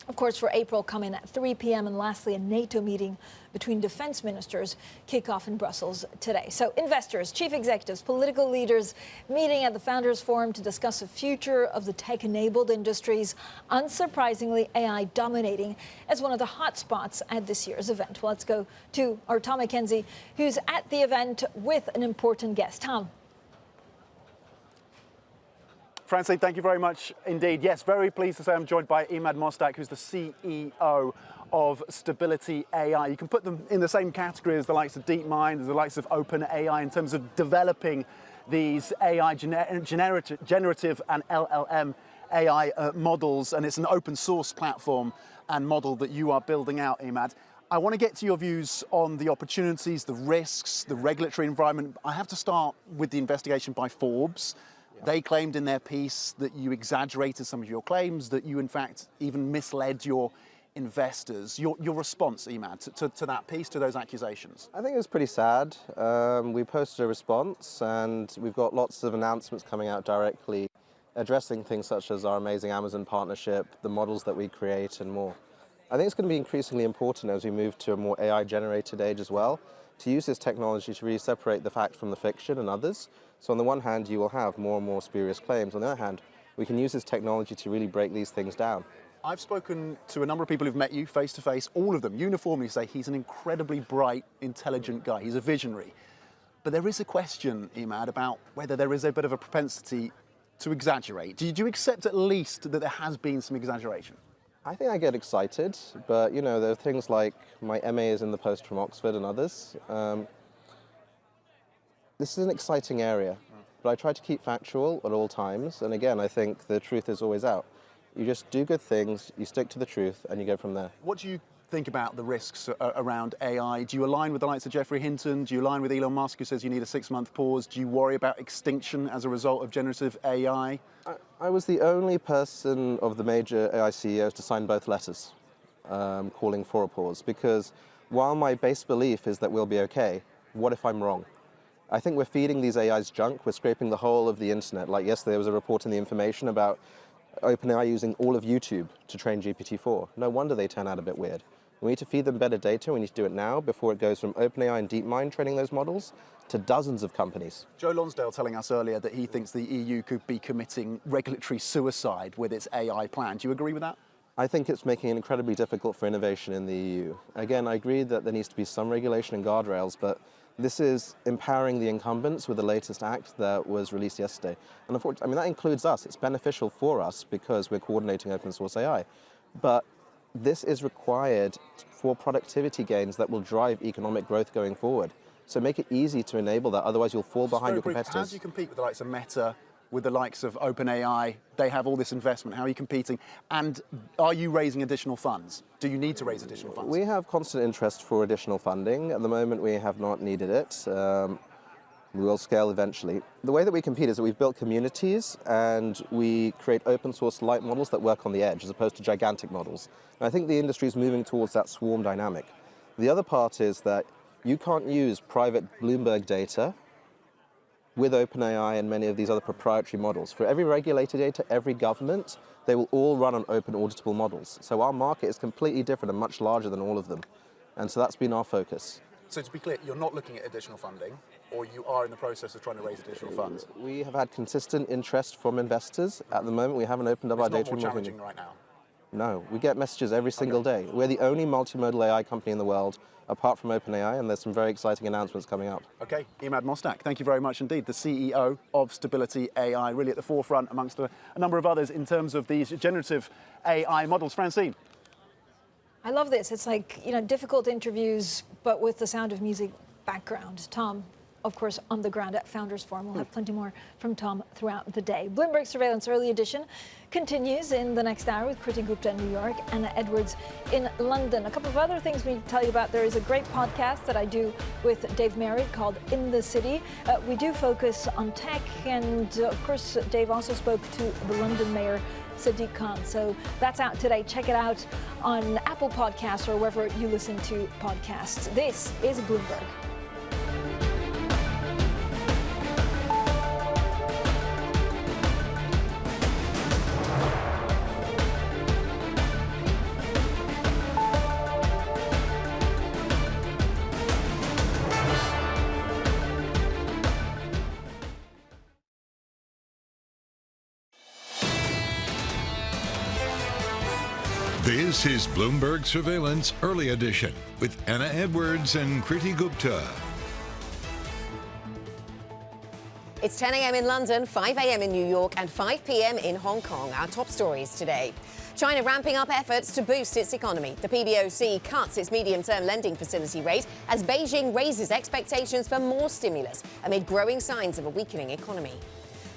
of course, for April come in at 3 p.m. And lastly, a NATO meeting between defense ministers kick off in Brussels today. So investors, chief executives, political leaders meeting at the Founders Forum to discuss the future of the tech-enabled industries. Unsurprisingly, AI dominating as one of the hot spots at this year's event. Well, let's go to our Tom McKenzie, who's at the event with an important guest. Tom. Francine, thank you very much indeed. Yes, very pleased to say I'm joined by Emad Mostaque, who's the CEO of Stability AI. You can put them in the same category as the likes of DeepMind, as the likes of OpenAI in terms of developing these AI generative and LLM AI models, and it's an open source platform and model that you are building out, Emad. I want to get to your views on the opportunities, the risks, the regulatory environment. I have to start with the investigation by Forbes. They claimed in their piece that you exaggerated some of your claims, that you, in fact, even misled your investors. Your response, Emad, to that piece, to those accusations? I think it was pretty sad. We posted a response, and we've got lots of announcements coming out directly addressing things such as our amazing Amazon partnership, the models that we create, and more. I think it's going to be increasingly important as we move to a more AI-generated age as well, to use this technology to really separate the fact from the fiction and others. So on the one hand, you will have more and more spurious claims. On the other hand, we can use this technology to really break these things down. I've spoken to a number of people who've met you face to face. All of them uniformly say he's an incredibly bright, intelligent guy. He's a visionary. But there is a question, Emad, about whether there is a bit of a propensity to exaggerate. Do you accept at least that there has been some exaggeration? I think I get excited, but you know, there are things like my MA is in the Post from Oxford and others. This is an exciting area, but I try to keep factual at all times. And again, I think the truth is always out. You just do good things, you stick to the truth, and you go from there. What do you think about the risks around AI? Do you align with the likes of Jeffrey Hinton? Do you align with Elon Musk, who says you need a 6-month pause? Do you worry about extinction as a result of generative AI? I was the only person of the major AI CEOs to sign both letters calling for a pause, because while my base belief is that we'll be okay, what if I'm wrong? I think we're feeding these AIs junk. We're scraping the whole of the internet. Like yesterday, there was a report in The Information about OpenAI using all of YouTube to train GPT-4. No wonder they turn out a bit weird. We need to feed them better data. We need to do it now before it goes from OpenAI and DeepMind training those models to dozens of companies. Joe Lonsdale telling us earlier that he thinks the EU could be committing regulatory suicide with its AI plan. Do you agree with that? I think it's making it incredibly difficult for innovation in the EU. Again, I agree that there needs to be some regulation and guardrails, but this is empowering the incumbents with the latest act that was released yesterday. And unfortunately, I mean, that includes us. It's beneficial for us because we're coordinating open source AI. But this is required for productivity gains that will drive economic growth going forward. So make it easy to enable that, otherwise you'll fall behind your competitors. How do you compete with the likes of Meta, with the likes of OpenAI? They have all this investment. How are you competing? And are you raising additional funds? Do you need to raise additional funds? We have constant interest for additional funding. At the moment, we have not needed it. We will scale eventually. The way that we compete is that we've built communities and we create open source light models that work on the edge as opposed to gigantic models. And I think the industry is moving towards that swarm dynamic. The other part is that you can't use private Bloomberg data with OpenAI and many of these other proprietary models. For every regulated data, every government, they will all run on open auditable models. So our market is completely different and much larger than all of them. And so that's been our focus. So to be clear, you're not looking at additional funding, or you are in the process of trying to raise additional funds? We have had consistent interest from investors. At the moment, we haven't opened up our data. It's not more challenging right now? No, we get messages every single day. We're the only multimodal AI company in the world, apart from OpenAI, and there's some very exciting announcements coming up. Okay, Emad Mostak, thank you very much indeed, the CEO of Stability AI, really at the forefront amongst a number of others in terms of these generative AI models. Francine. I love this. It's like, difficult interviews, but with the Sound of Music background. Tom, of course, on the ground at Founders Forum. We'll have plenty more from Tom throughout the day. Bloomberg Surveillance Early Edition continues in the next hour with Kriti Gupta in New York, Anna Edwards in London. A couple of other things we need to tell you about. There is a great podcast that I do with Dave Merritt called In the City. We do focus on tech, and of course, Dave also spoke to the London Mayor, Sadiq Khan. So that's out today. Check it out on Apple Podcasts or wherever you listen to podcasts. This is Bloomberg. This is Bloomberg Surveillance Early Edition with Anna Edwards and Kriti Gupta. It's 10 a.m. in London, 5 a.m. in New York, and 5 p.m. in Hong Kong. Our top stories today. China ramping up efforts to boost its economy. The PBOC cuts its medium-term lending facility rate as Beijing raises expectations for more stimulus amid growing signs of a weakening economy.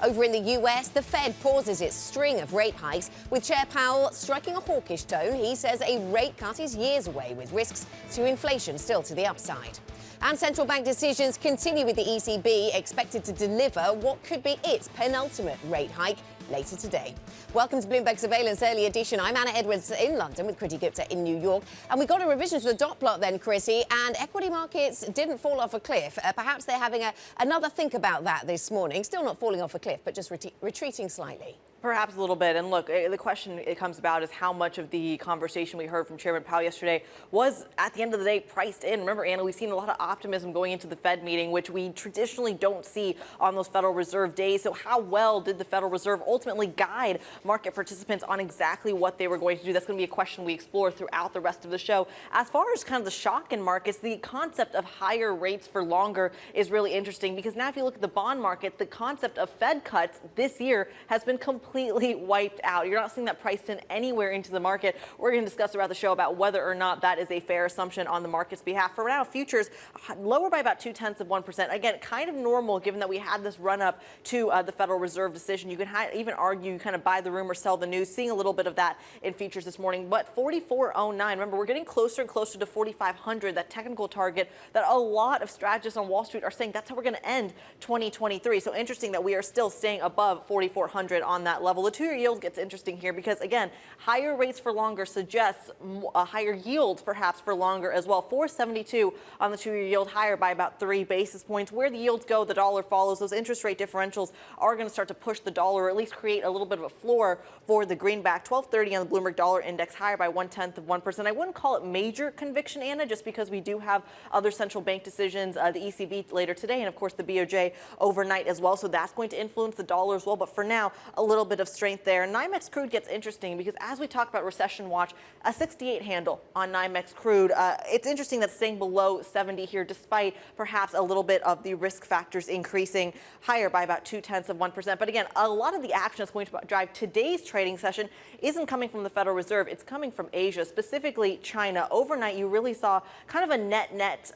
Over in the US, the Fed pauses its string of rate hikes, with Chair Powell striking a hawkish tone. He says a rate cut is years away, with risks to inflation still to the upside. And central bank decisions continue, with the ECB expected to deliver what could be its penultimate rate hike later today. Welcome to Bloomberg Surveillance Early Edition. I'm Anna Edwards in London with Kriti Gupta in New York. And we got a revision to the dot plot then, Kriti, and equity markets didn't fall off a cliff. Perhaps they're having another think about that this morning. Still not falling off a cliff, but just retreating slightly. Perhaps a little bit. And look, the question it comes about is how much of the conversation we heard from Chairman Powell yesterday was, at the end of the day, priced in. Remember, Anna, we've seen a lot of optimism going into the Fed meeting, which we traditionally don't see on those Federal Reserve days. So how well did the Federal Reserve ultimately guide market participants on exactly what they were going to do? That's going to be a question we explore throughout the rest of the show. As far as kind of the shock in markets, the concept of higher rates for longer is really interesting, because now if you look at the bond market, the concept of Fed cuts this year has been completely completely wiped out. You're not seeing that priced in anywhere into the market. We're going to discuss throughout the show about whether or not that is a fair assumption on the market's behalf. For now, futures lower by about 0.2%. Again, kind of normal given that we had this run up to the Federal Reserve decision. You can even argue kind of buy the rumor, sell the news. Seeing a little bit of that in futures this morning. But 44.09. Remember, we're getting closer and closer to 4,500. That technical target that a lot of strategists on Wall Street are saying that's how we're going to end 2023. So interesting that we are still staying above 4,400 on that level. The two-year yield gets interesting here because, again, higher rates for longer suggests higher yields perhaps for longer as well. 4.72 on the two-year yield, higher by about 3 basis points. Where the yields go, the dollar follows. Those interest rate differentials are going to start to push the dollar, or at least create a little bit of a floor for the greenback. 1230 on the Bloomberg Dollar Index, higher by 0.1%. I wouldn't call it major conviction, Anna, just because we do have other central bank decisions, the ECB later today, and of course the BOJ overnight as well. So that's going to influence the dollar as well. But for now, a little bit of strength there. NYMEX crude gets interesting because as we talk about recession watch, a 68 handle on NYMEX crude. It's interesting that staying below 70 here, despite perhaps a little bit of the risk factors increasing, higher by about 0.2%. But again, a lot of the action that's going to drive today's trading session isn't coming from the Federal Reserve. It's coming from Asia, specifically China. Overnight, you really saw kind of a net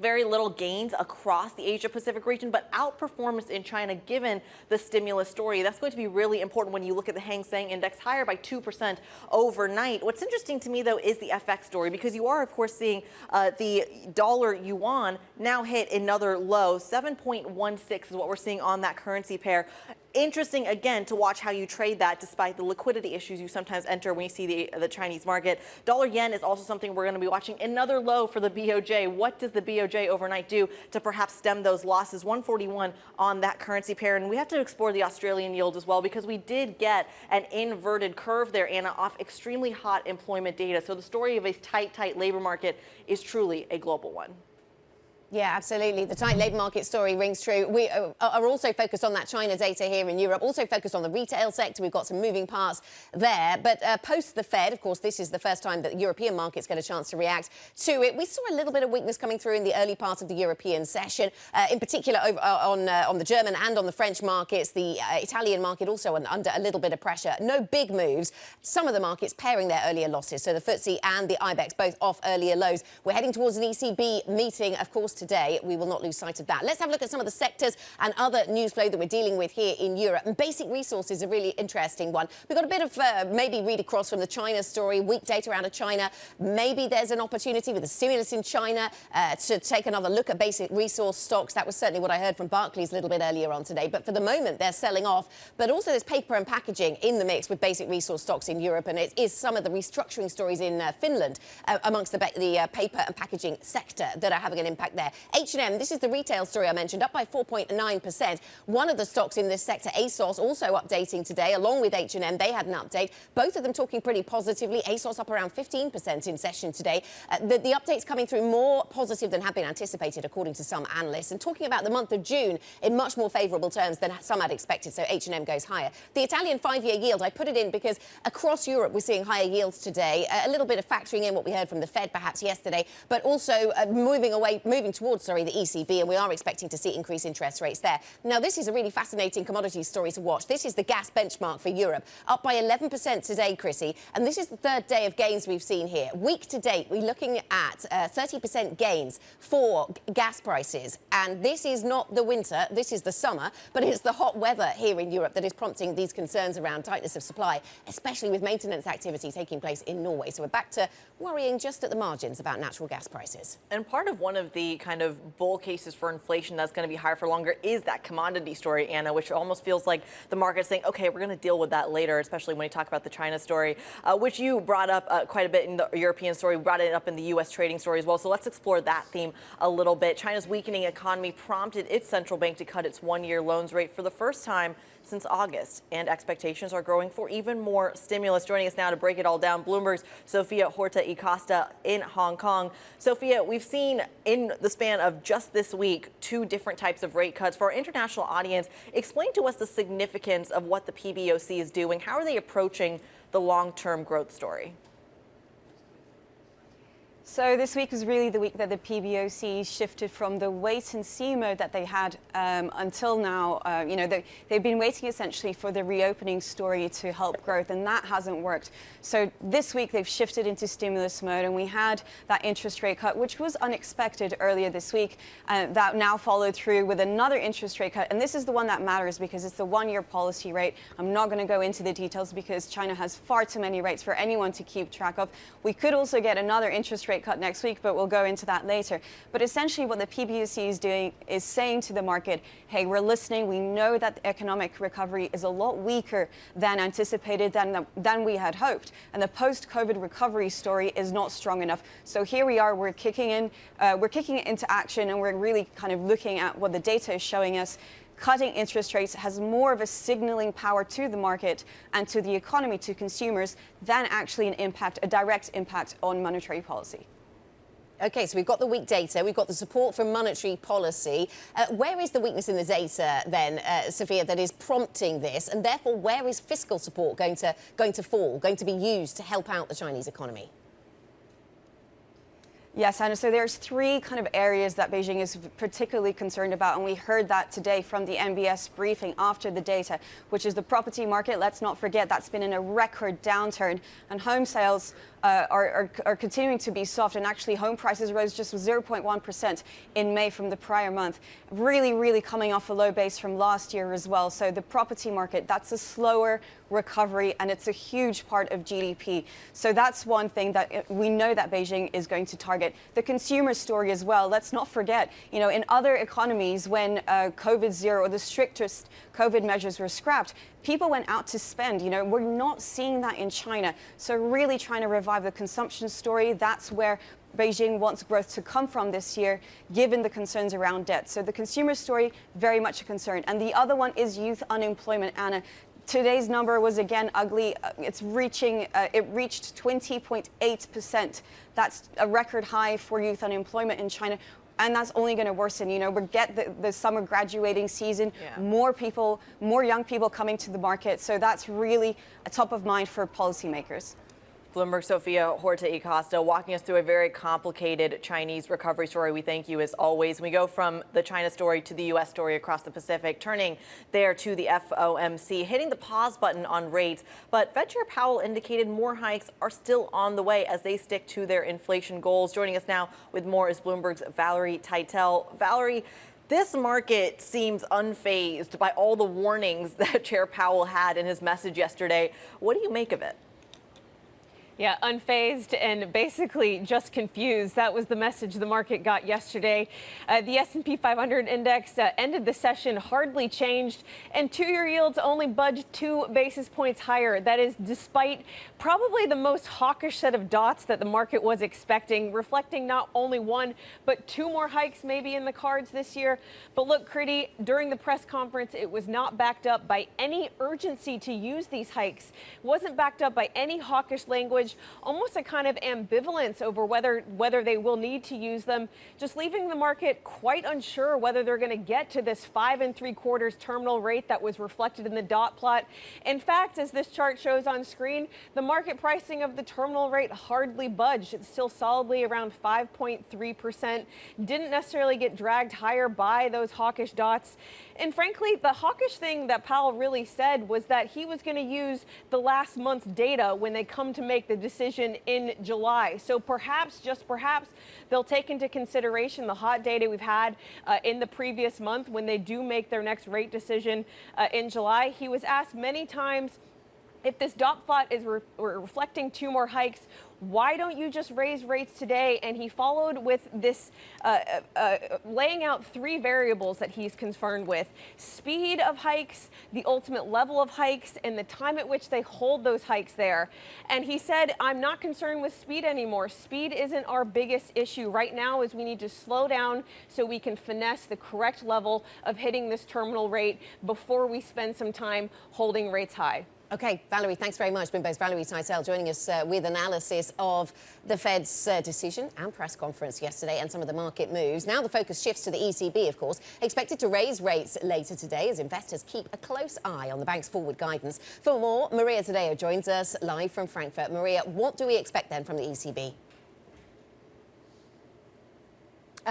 very little gains across the Asia-Pacific region, but outperformance in China given the stimulus story. That's going to be really important when you look at the Hang Seng Index, higher by 2% overnight. What's interesting to me, though, is the FX story, because you are, of course, seeing the dollar yuan now hit another low. 7.16 is what we're seeing on that currency pair. Interesting, again, to watch how you trade that despite the liquidity issues you sometimes enter when you see the Chinese market. Dollar yen is also something we're going to be watching. Another low for the BOJ. What does the BOJ overnight do to perhaps stem those losses? 141 on that currency pair. And we have to explore the Australian yield as well, because we did get an inverted curve there, Anna, off extremely hot employment data. So the story of a tight labor market is truly a global one. Yeah, absolutely. The tight labour market story rings true. We are also focused on that China data here in Europe, also focused on the retail sector. We've got some moving parts there. But post the Fed, of course, this is the first time that the European markets get a chance to react to it. We saw a little bit of weakness coming through in the early part of the European session, in particular over on the German and on the French markets. The Italian market also under a little bit of pressure. No big moves. Some of the markets pairing their earlier losses. So the FTSE and the IBEX both off earlier lows. We're heading towards an ECB meeting, of course, today. We will not lose sight of that. Let's have a look at some of the sectors and other news flow that we're dealing with here in Europe. And basic resources is a really interesting one. We've got a bit of maybe read across from the China story, weak data out of China. Maybe there's an opportunity with the stimulus in China to take another look at basic resource stocks. That was certainly what I heard from Barclays a little bit earlier on today. But for the moment, they're selling off. But also there's paper and packaging in the mix with basic resource stocks in Europe. And it is some of the restructuring stories in Finland amongst the paper and packaging sector that are having an impact there. H&M, this is the retail story I mentioned, up by 4.9%. One of the stocks in this sector, ASOS, also updating today, along with H&M. They had an update. Both of them talking pretty positively. ASOS up around 15% in session today. The update's coming through more positive than had been anticipated, according to some analysts, and talking about the month of June in much more favourable terms than some had expected, so H&M goes higher. The Italian 5-year yield, I put it in because across Europe we're seeing higher yields today, a little bit of factoring in what we heard from the Fed perhaps yesterday, but also moving towards the ECB, and we are expecting to see increased interest rates there. Now, this is a really fascinating commodity story to watch. This is the gas benchmark for Europe, up by 11% today, Chrissy, and this is the third day of gains we've seen here. Week to date, we're looking at 30% gains for gas prices, and this is not the winter, this is the summer, but it's the hot weather here in Europe that is prompting these concerns around tightness of supply, especially with maintenance activity taking place in Norway. So we're back to worrying just at the margins about natural gas prices. And part of one of the kind of bull cases for inflation that's going to be higher for longer is that commodity story, Anna, which almost feels like the market's saying, okay, we're going to deal with that later, especially when you talk about the China story, which you brought up quite a bit in the European story. We brought it up in the U.S. trading story as well. So let's explore that theme a little bit. China's weakening economy prompted its central bank to cut its one-year loans rate for the first time since August, and expectations are growing for even more stimulus. Joining us now to break it all down, Bloomberg's Sofia Horta-Acosta in Hong Kong. Sophia, we've seen in the span of just this week 2 different types of rate cuts. For our international audience, explain to us the significance of what the PBOC is doing. How are they approaching the long-term growth story? So this week was really the week that the PBOC shifted from the wait-and-see mode that they had until now. They've been waiting essentially for the reopening story to help growth, and that hasn't worked. So this week they've shifted into stimulus mode, and we had that interest rate cut, which was unexpected earlier this week. That now followed through with another interest rate cut, and this is the one that matters because it's the one-year policy rate. I'm not going to go into the details because China has far too many rates for anyone to keep track of. We could also get another interest rate cut next week, but we'll go into that later. But essentially what the PBOC is doing is saying to the market, hey, we're listening. We know that the economic recovery is a lot weaker than anticipated, than we had hoped. And the post-COVID recovery story is not strong enough. So here we are, we're kicking it into action, and we're really kind of looking at what the data is showing us. Cutting interest rates has more of a signaling power to the market and to the economy, to consumers, than actually a direct impact on monetary policy. Okay, so we've got the weak data, we've got the support from monetary policy. Where is the weakness in the data then, Sophia, that is prompting this? And therefore, where is fiscal support going to fall, going to be used to help out the Chinese economy? Yes, Anna, so there's three kind of areas that Beijing is particularly concerned about, and we heard that today from the MBS briefing after the data, which is the property market. Let's not forget that's been in a record downturn, and home sales are continuing to be soft, and actually home prices rose just 0.1% in May from the prior month. Really, really coming off a low base from last year as well. So the property market, that's a slower recovery, and it's a huge part of GDP. So that's one thing that we know that Beijing is going to target. The consumer story as well. Let's not forget, in other economies, when COVID zero or the strictest COVID measures were scrapped, people went out to spend. We're not seeing that in China. So really trying to revive the consumption story. That's where Beijing wants growth to come from this year, given the concerns around debt. So the consumer story, very much a concern. And the other one is youth unemployment, Anna. Today's number was again ugly. It reached 20.8%. That's a record high for youth unemployment in China. And that's only going to worsen. We get the summer graduating season, more young people coming to the market. So that's really a top of mind for policymakers. Bloomberg Sophia Horta y Costa walking us through a very complicated Chinese recovery story. We thank you as always. We go from the China story to the U.S. story across the Pacific, turning there to the FOMC, hitting the pause button on rates. But Fed Chair Powell indicated more hikes are still on the way as they stick to their inflation goals. Joining us now with more is Bloomberg's Valerie Teitel. Valerie, this market seems unfazed by all the warnings that Chair Powell had in his message yesterday. What do you make of it? Yeah, unfazed and basically just confused. That was the message the market got yesterday. The S&P 500 index ended the session hardly changed, and two-year yields only budged 2 basis points higher. That is despite probably the most hawkish set of dots that the market was expecting, reflecting not only one, but 2 more hikes maybe in the cards this year. But look, Kriti, during the press conference, it was not backed up by any urgency to use these hikes. It wasn't backed up by any hawkish language. Almost a kind of ambivalence over whether they will need to use them, just leaving the market quite unsure whether they're going to get to this 5 3/4 terminal rate that was reflected in the dot plot. In fact, as this chart shows on screen, the market pricing of the terminal rate hardly budged. It's still solidly around 5.3%. Didn't necessarily get dragged higher by those hawkish dots. And frankly, the hawkish thing that Powell really said was that he was going to use the last month's data when they come to make the decision in July. So perhaps, just perhaps, they'll take into consideration the hot data we've had in the previous month when they do make their next rate decision in July. He was asked many times, if this dot plot is reflecting 2 more hikes, why don't you just raise rates today? And he followed with this laying out 3 variables that he's concerned with: speed of hikes, the ultimate level of hikes, and the time at which they hold those hikes there. And he said, I'm not concerned with speed anymore. Speed isn't our biggest issue right now, is we need to slow down so we can finesse the correct level of hitting this terminal rate before we spend some time holding rates high. Okay, Valerie, thanks very much. Bloomberg's Valerie Teitel joining us with analysis of the Fed's decision and press conference yesterday and some of the market moves. Now the focus shifts to the ECB, of course, expected to raise rates later today as investors keep a close eye on the bank's forward guidance. For more, Maria Tadeo joins us live from Frankfurt. Maria, what do we expect then from the ECB?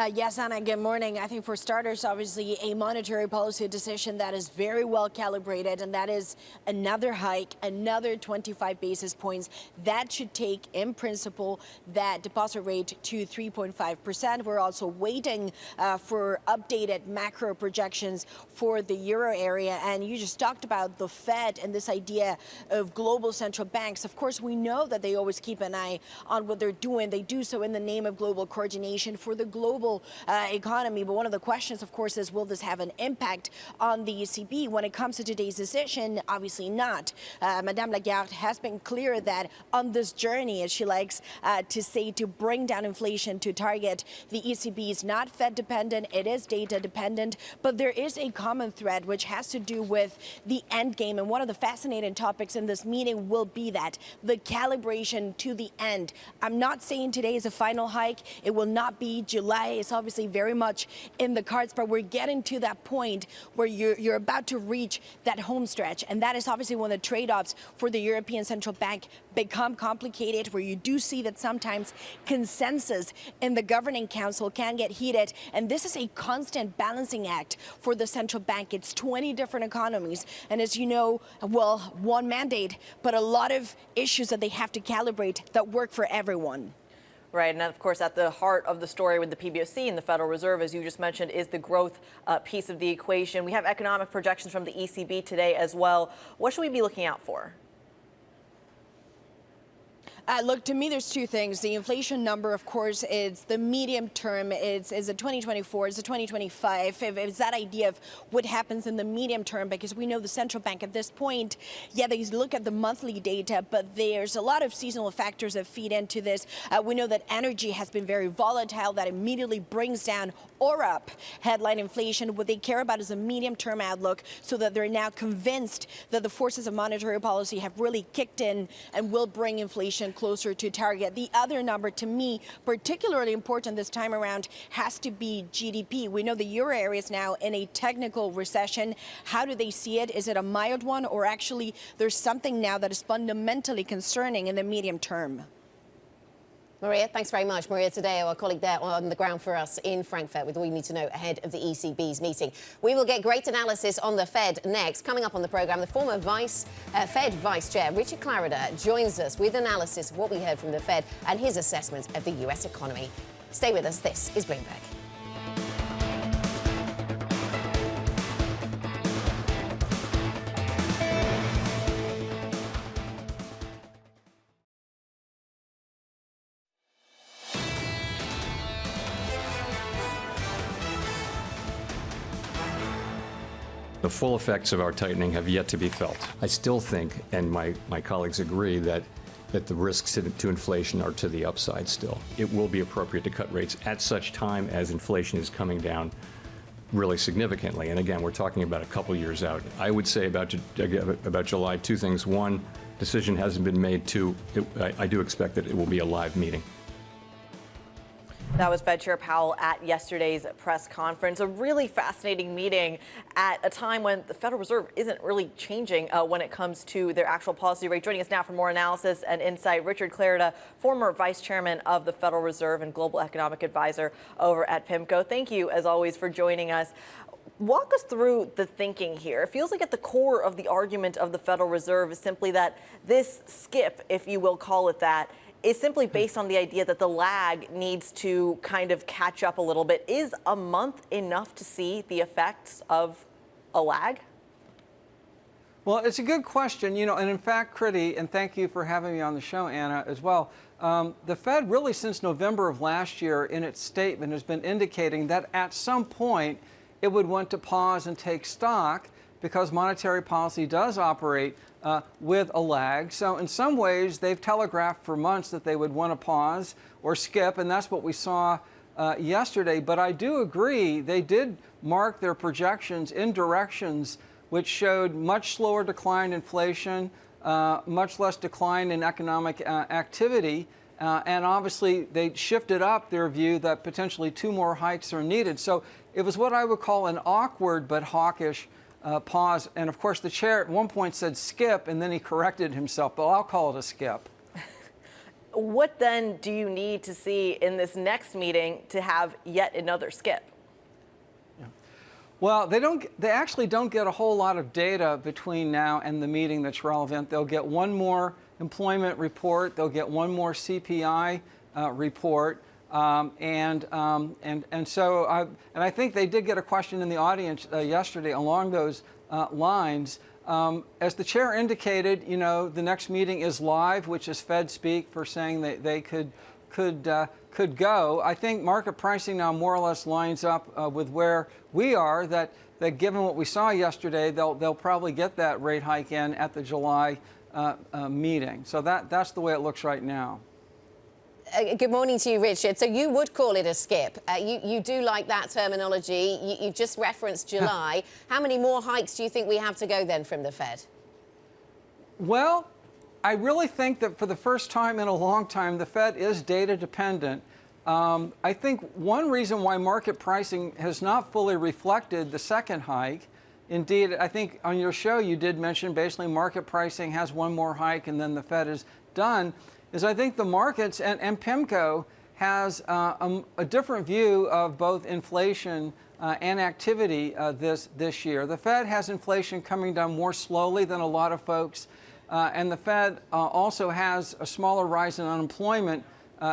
Yes, Anna, good morning. I think for starters, obviously, a monetary policy decision that is very well calibrated, and that is another hike, another 25 basis points. That should take, in principle, that deposit rate to 3.5%. We're also waiting for updated macro projections for the euro area. And you just talked about the Fed and this idea of global central banks. Of course, we know that they always keep an eye on what they're doing. They do so in the name of global coordination for the global economy. But one of the questions, of course, is will this have an impact on the ECB? When it comes to today's decision, obviously not. Madame Lagarde has been clear that on this journey, as she likes to say, to bring down inflation, to target, the ECB is not Fed dependent, it is data dependent, but there is a common thread which has to do with the end game. And one of the fascinating topics in this meeting will be that the calibration to the end. I'm not saying today is a final hike. It will not be July. It's obviously very much in the cards, but we're getting to that point where you're about to reach that home stretch. And that is obviously one of the trade-offs for the European Central Bank become complicated, where you do see that sometimes consensus in the governing council can get heated. And this is a constant balancing act for the central bank. It's 20 different economies. And as you know, well, one mandate, but a lot of issues that they have to calibrate that work for everyone. Right, and of course, at the heart of the story with the PBOC and the Federal Reserve, as you just mentioned, is the growth piece of the equation. We have economic projections from the ECB today as well. What should we be looking out for? Look, to me, there's two things. The inflation number, of course, is the medium term. Is a 2024, it's a 2025. It's that idea of what happens in the medium term, because we know the central bank at this point, yeah, they look at the monthly data, but there's a lot of seasonal factors that feed into this. We know that energy has been very volatile. That immediately brings down or up headline inflation. What they care about is a medium-term outlook, so that they're now convinced that the forces of monetary policy have really kicked in and will bring inflation closer to target. The other number, to me, particularly important this time around, has to be GDP. We know the euro area is now in a technical recession. How do they see it? Is it a mild one, or actually there's something now that is fundamentally concerning in the medium term? Maria, thanks very much. Maria Tadeo, our colleague there on the ground for us in Frankfurt, with all you need to know ahead of the ECB's meeting. We will get great analysis on the Fed next. Coming up on the programme, the former Fed Vice Chair, Richard Clarida, joins us with analysis of what we heard from the Fed and his assessment of the US economy. Stay with us. This is Bloomberg. The full effects of our tightening have yet to be felt. I still think, and my colleagues agree, that the risks to inflation are to the upside still. It will be appropriate to cut rates at such time as inflation is coming down really significantly. And again, we're talking about a couple years out. I would say about July, two things. One, decision hasn't been made. Two, I do expect that it will be a live meeting. That was Fed Chair Powell at yesterday's press conference. A really fascinating meeting at a time when the Federal Reserve isn't really changing when it comes to their actual policy rate. Joining us now for more analysis and insight, Richard Clarida, former Vice Chairman of the Federal Reserve and Global Economic Advisor over at PIMCO. Thank you, as always, for joining us. Walk us through the thinking here. It feels like at the core of the argument of the Federal Reserve is simply that this skip, if you will call it that, is simply based on the idea that the lag needs to kind of catch up a little bit. Is a month enough to see the effects of a lag? Well, it's a good question, and in fact, Kriti, and thank you for having me on the show, Anna, as well. The Fed really, since November of last year, in its statement, has been indicating that at some point it would want to pause and take stock, because monetary policy does operate with a lag. So in some ways, they've telegraphed for months that they would want to pause or skip, and that's what we saw yesterday. But I do agree, they did mark their projections in directions which showed much slower decline in inflation, much less decline in economic activity, and obviously they shifted up their view that potentially 2 more hikes are needed. So it was what I would call an awkward but hawkish pause. And of course, the chair at one point said skip, and then he corrected himself, but I'll call it a skip. What then do you need to see in this next meeting to have yet another skip? Well, they actually don't get a whole lot of data between now and the meeting that's relevant. They'll get one more employment report. They'll get one more CPI report. And I think they did get a question in the audience yesterday along those lines. As the chair indicated, you know, the next meeting is live, which is Fed speak for saying that they could go. I think market pricing now more or less lines up with where we are, that given what we saw yesterday, they'll probably get that rate hike in at the July meeting. So that's the way it looks right now. Good morning to you, Richard. So you would call it a skip. You do like that terminology. You've just referenced July. How many more hikes do you think we have to go then from the Fed? Well, I really think that for the first time in a long time, the Fed is data dependent. I think one reason why market pricing has not fully reflected the second hike, indeed, I think on your show you did mention basically market pricing has one more hike and then the Fed is done, is I think the markets and PIMCO has a different view of both inflation and activity this year. The Fed has inflation coming down more slowly than a lot of folks, and the Fed also has a smaller rise in unemployment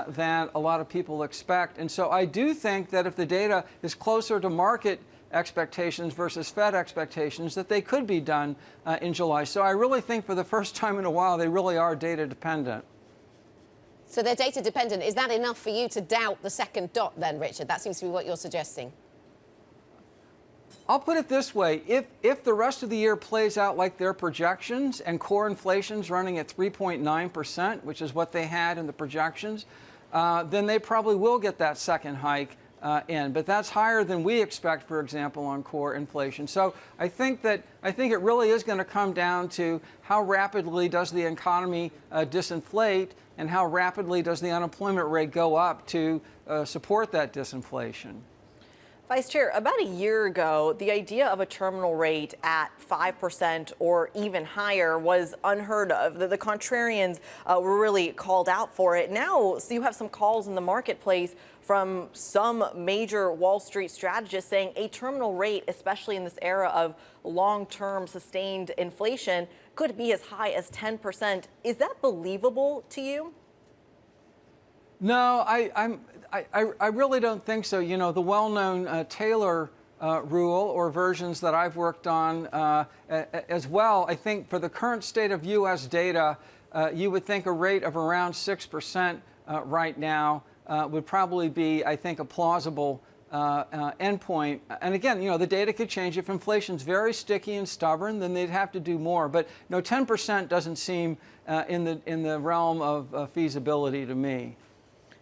than a lot of people expect. And so I do think that if the data is closer to market expectations versus Fed expectations, that they could be done in July. So I really think for the first time in a while, they really are data dependent. So they're data dependent. Is that enough for you to doubt the second dot then, Richard? That seems to be what you're suggesting. I'll put it this way. If the rest of the year plays out like their projections and core inflation's running at 3.9%, which is what they had in the projections, then they probably will get that second hike in. But that's higher than we expect, for example, on core inflation. So I think it really is going to come down to how rapidly does the economy disinflate and how rapidly does the unemployment rate go up to support that disinflation. Vice Chair, about a year ago, the idea of a terminal rate at 5% or even higher was unheard of. The contrarians were really called out for it. Now, so you have some calls in the marketplace from some major Wall Street strategists saying a terminal rate, especially in this era of long-term sustained inflation, could be as high as 10%. Is that believable to you? No, I really don't think so. You know, the well-known Taylor rule or versions that I've worked on as well, I think for the current state of U.S. data, you would think a rate of around 6% right now would probably be, I think, a plausible endpoint. And again, you know, the data could change. If inflation's very sticky and stubborn, then they'd have to do more. But no, 10% doesn't seem in the realm of feasibility to me.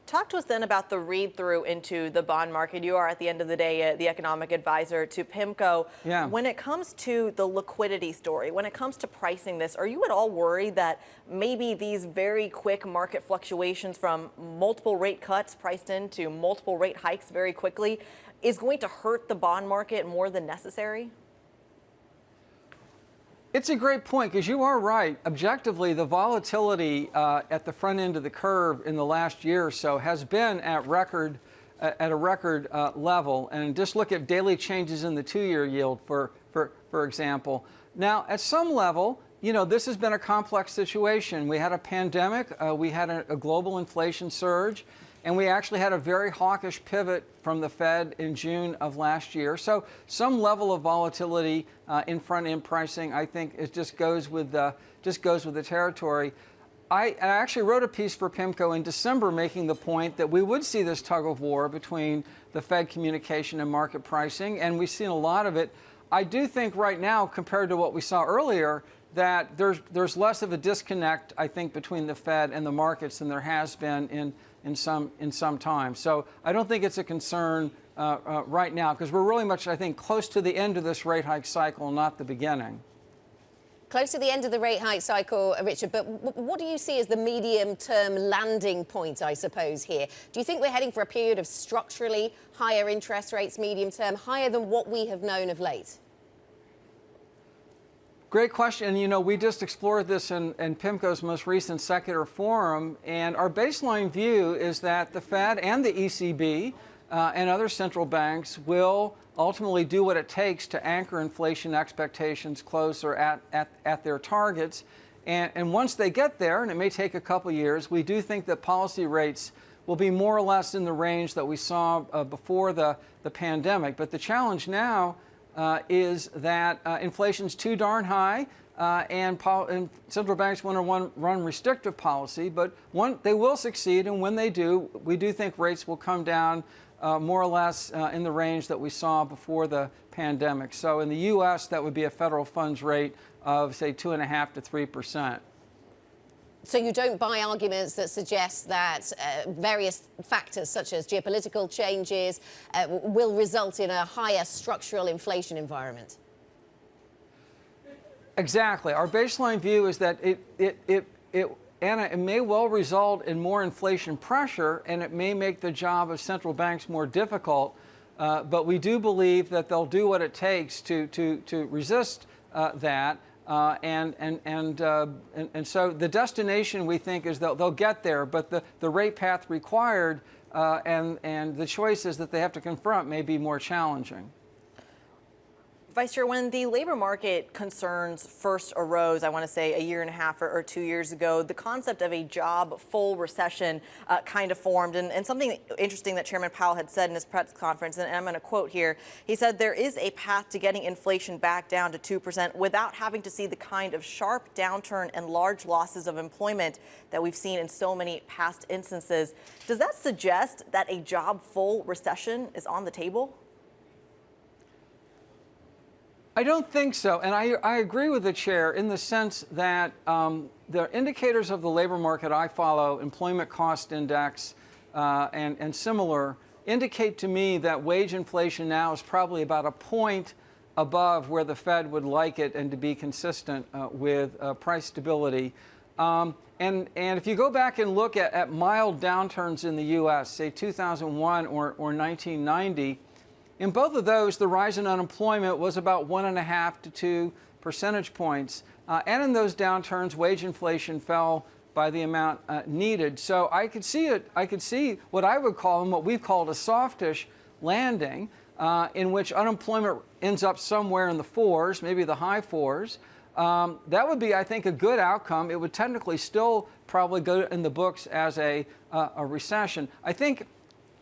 Talk to us then about the read-through into the bond market. You are, at the end of the day, the economic advisor to PIMCO. Yeah. When it comes to the liquidity story, when it comes to pricing this, are you at all worried that maybe these very quick market fluctuations from multiple rate cuts priced into multiple rate hikes very quickly is going to hurt the bond market more than necessary? It's a great point, because you are right. Objectively, the volatility at the front end of the curve in the last year or so has been at a record level. And just look at daily changes in the 2-year yield, for example. Now, at some level, you know, this has been a complex situation. We had a pandemic, we had a global inflation surge, and we actually had a very hawkish pivot from the Fed in June of last year. So some level of volatility in front-end pricing, I think, it just goes with the territory. I actually wrote a piece for PIMCO in December making the point that we would see this tug of war between the Fed communication and market pricing, and we've seen a lot of it. I do think right now, compared to what we saw earlier, that there's less of a disconnect, I think, between the Fed and the markets than there has been in some time. So I don't think it's a concern right now, because we're really much, I think, close to the end of this rate hike cycle, not the beginning. Close to the end of the rate hike cycle, Richard, but what do you see as the medium-term landing point, I suppose, here? Do you think we're heading for a period of structurally higher interest rates medium-term, higher than what we have known of late? Great question. You know, we just explored this in PIMCO's most recent Secular Forum, and our baseline view is that the Fed and the ECB and other central banks will ultimately do what it takes to anchor inflation expectations closer at their targets. And once they get there, and it may take a couple years, we do think that policy rates will be more or less in the range that we saw before the pandemic. But the challenge now is that inflation's too darn high, and central banks want to run restrictive policy. But they will succeed, and when they do, we do think rates will come down more or less in the range that we saw before the pandemic. So in the U.S., that would be a federal funds rate of, say, 2.5% to 3%. So you don't buy arguments that suggest that various factors such as geopolitical changes will result in a higher structural inflation environment? Exactly. Our baseline view is that Anna, it may well result in more inflation pressure, and it may make the job of central banks more difficult. But we do believe that they'll do what it takes to resist that. And so the destination, we think, is they'll get there, but the rate path required and the choices that they have to confront may be more challenging. Vice Chair, when the labor market concerns first arose, I want to say a year and a half or 2 years ago, the concept of a job full recession kind of formed. And something interesting that Chairman Powell had said in his press conference, and I'm going to quote here, he said there is a path to getting inflation back down to 2% without having to see the kind of sharp downturn and large losses of employment that we've seen in so many past instances. Does that suggest that a job full recession is on the table? I don't think so, and I agree with the chair in the sense that the indicators of the labor market I follow, employment cost index and similar, indicate to me that wage inflation now is probably about a point above where the Fed would like it and to be consistent with price stability. And if you go back and look at mild downturns in the U.S., say 2001 or 1990, in both of those, the rise in unemployment was about 1.5 to 2 percentage points. And in those downturns, wage inflation fell by the amount needed. So I could see it. I could see what I would call, and what we've called a softish landing, in which unemployment ends up somewhere in the 4s, maybe the high 4s. That would be, I think, a good outcome. It would technically still probably go in the books as a recession. I think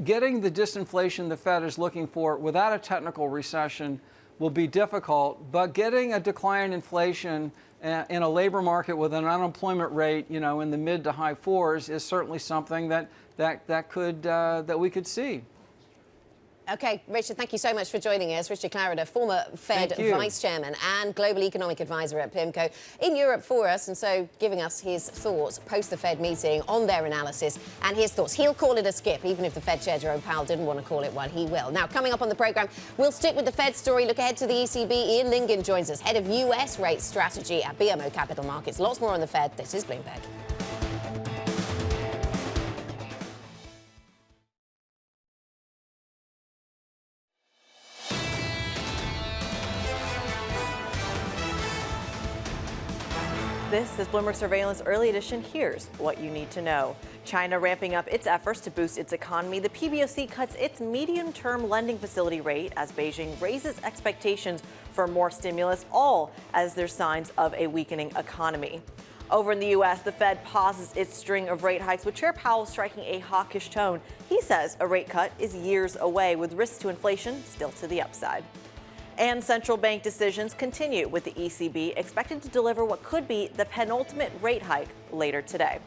getting the disinflation the Fed is looking for without a technical recession will be difficult, but getting a decline in inflation in a labor market with an unemployment rate, you know, in the mid to high 4s is certainly something that we could see. Okay, Richard, thank you so much for joining us. Richard Clarida, former Fed Vice Chairman and Global Economic Advisor at PIMCO, in Europe for us, and so giving us his thoughts post the Fed meeting on their analysis and his thoughts. He'll call it a skip, even if the Fed Chair Jerome Powell didn't want to call it one, he will. Now, coming up on the programme, we'll stick with the Fed story, look ahead to the ECB. Ian Lingen joins us, head of US rate strategy at BMO Capital Markets. Lots more on the Fed. This is Bloomberg. This is Bloomberg Surveillance Early Edition. Here's what you need to know. China ramping up its efforts to boost its economy. The PBOC cuts its medium-term lending facility rate as Beijing raises expectations for more stimulus, all as there's signs of a weakening economy. Over in the U.S., the Fed pauses its string of rate hikes, with Chair Powell striking a hawkish tone. He says a rate cut is years away, with risks to inflation still to the upside. And central bank decisions continue, with the ECB expected to deliver what could be the penultimate rate hike later today.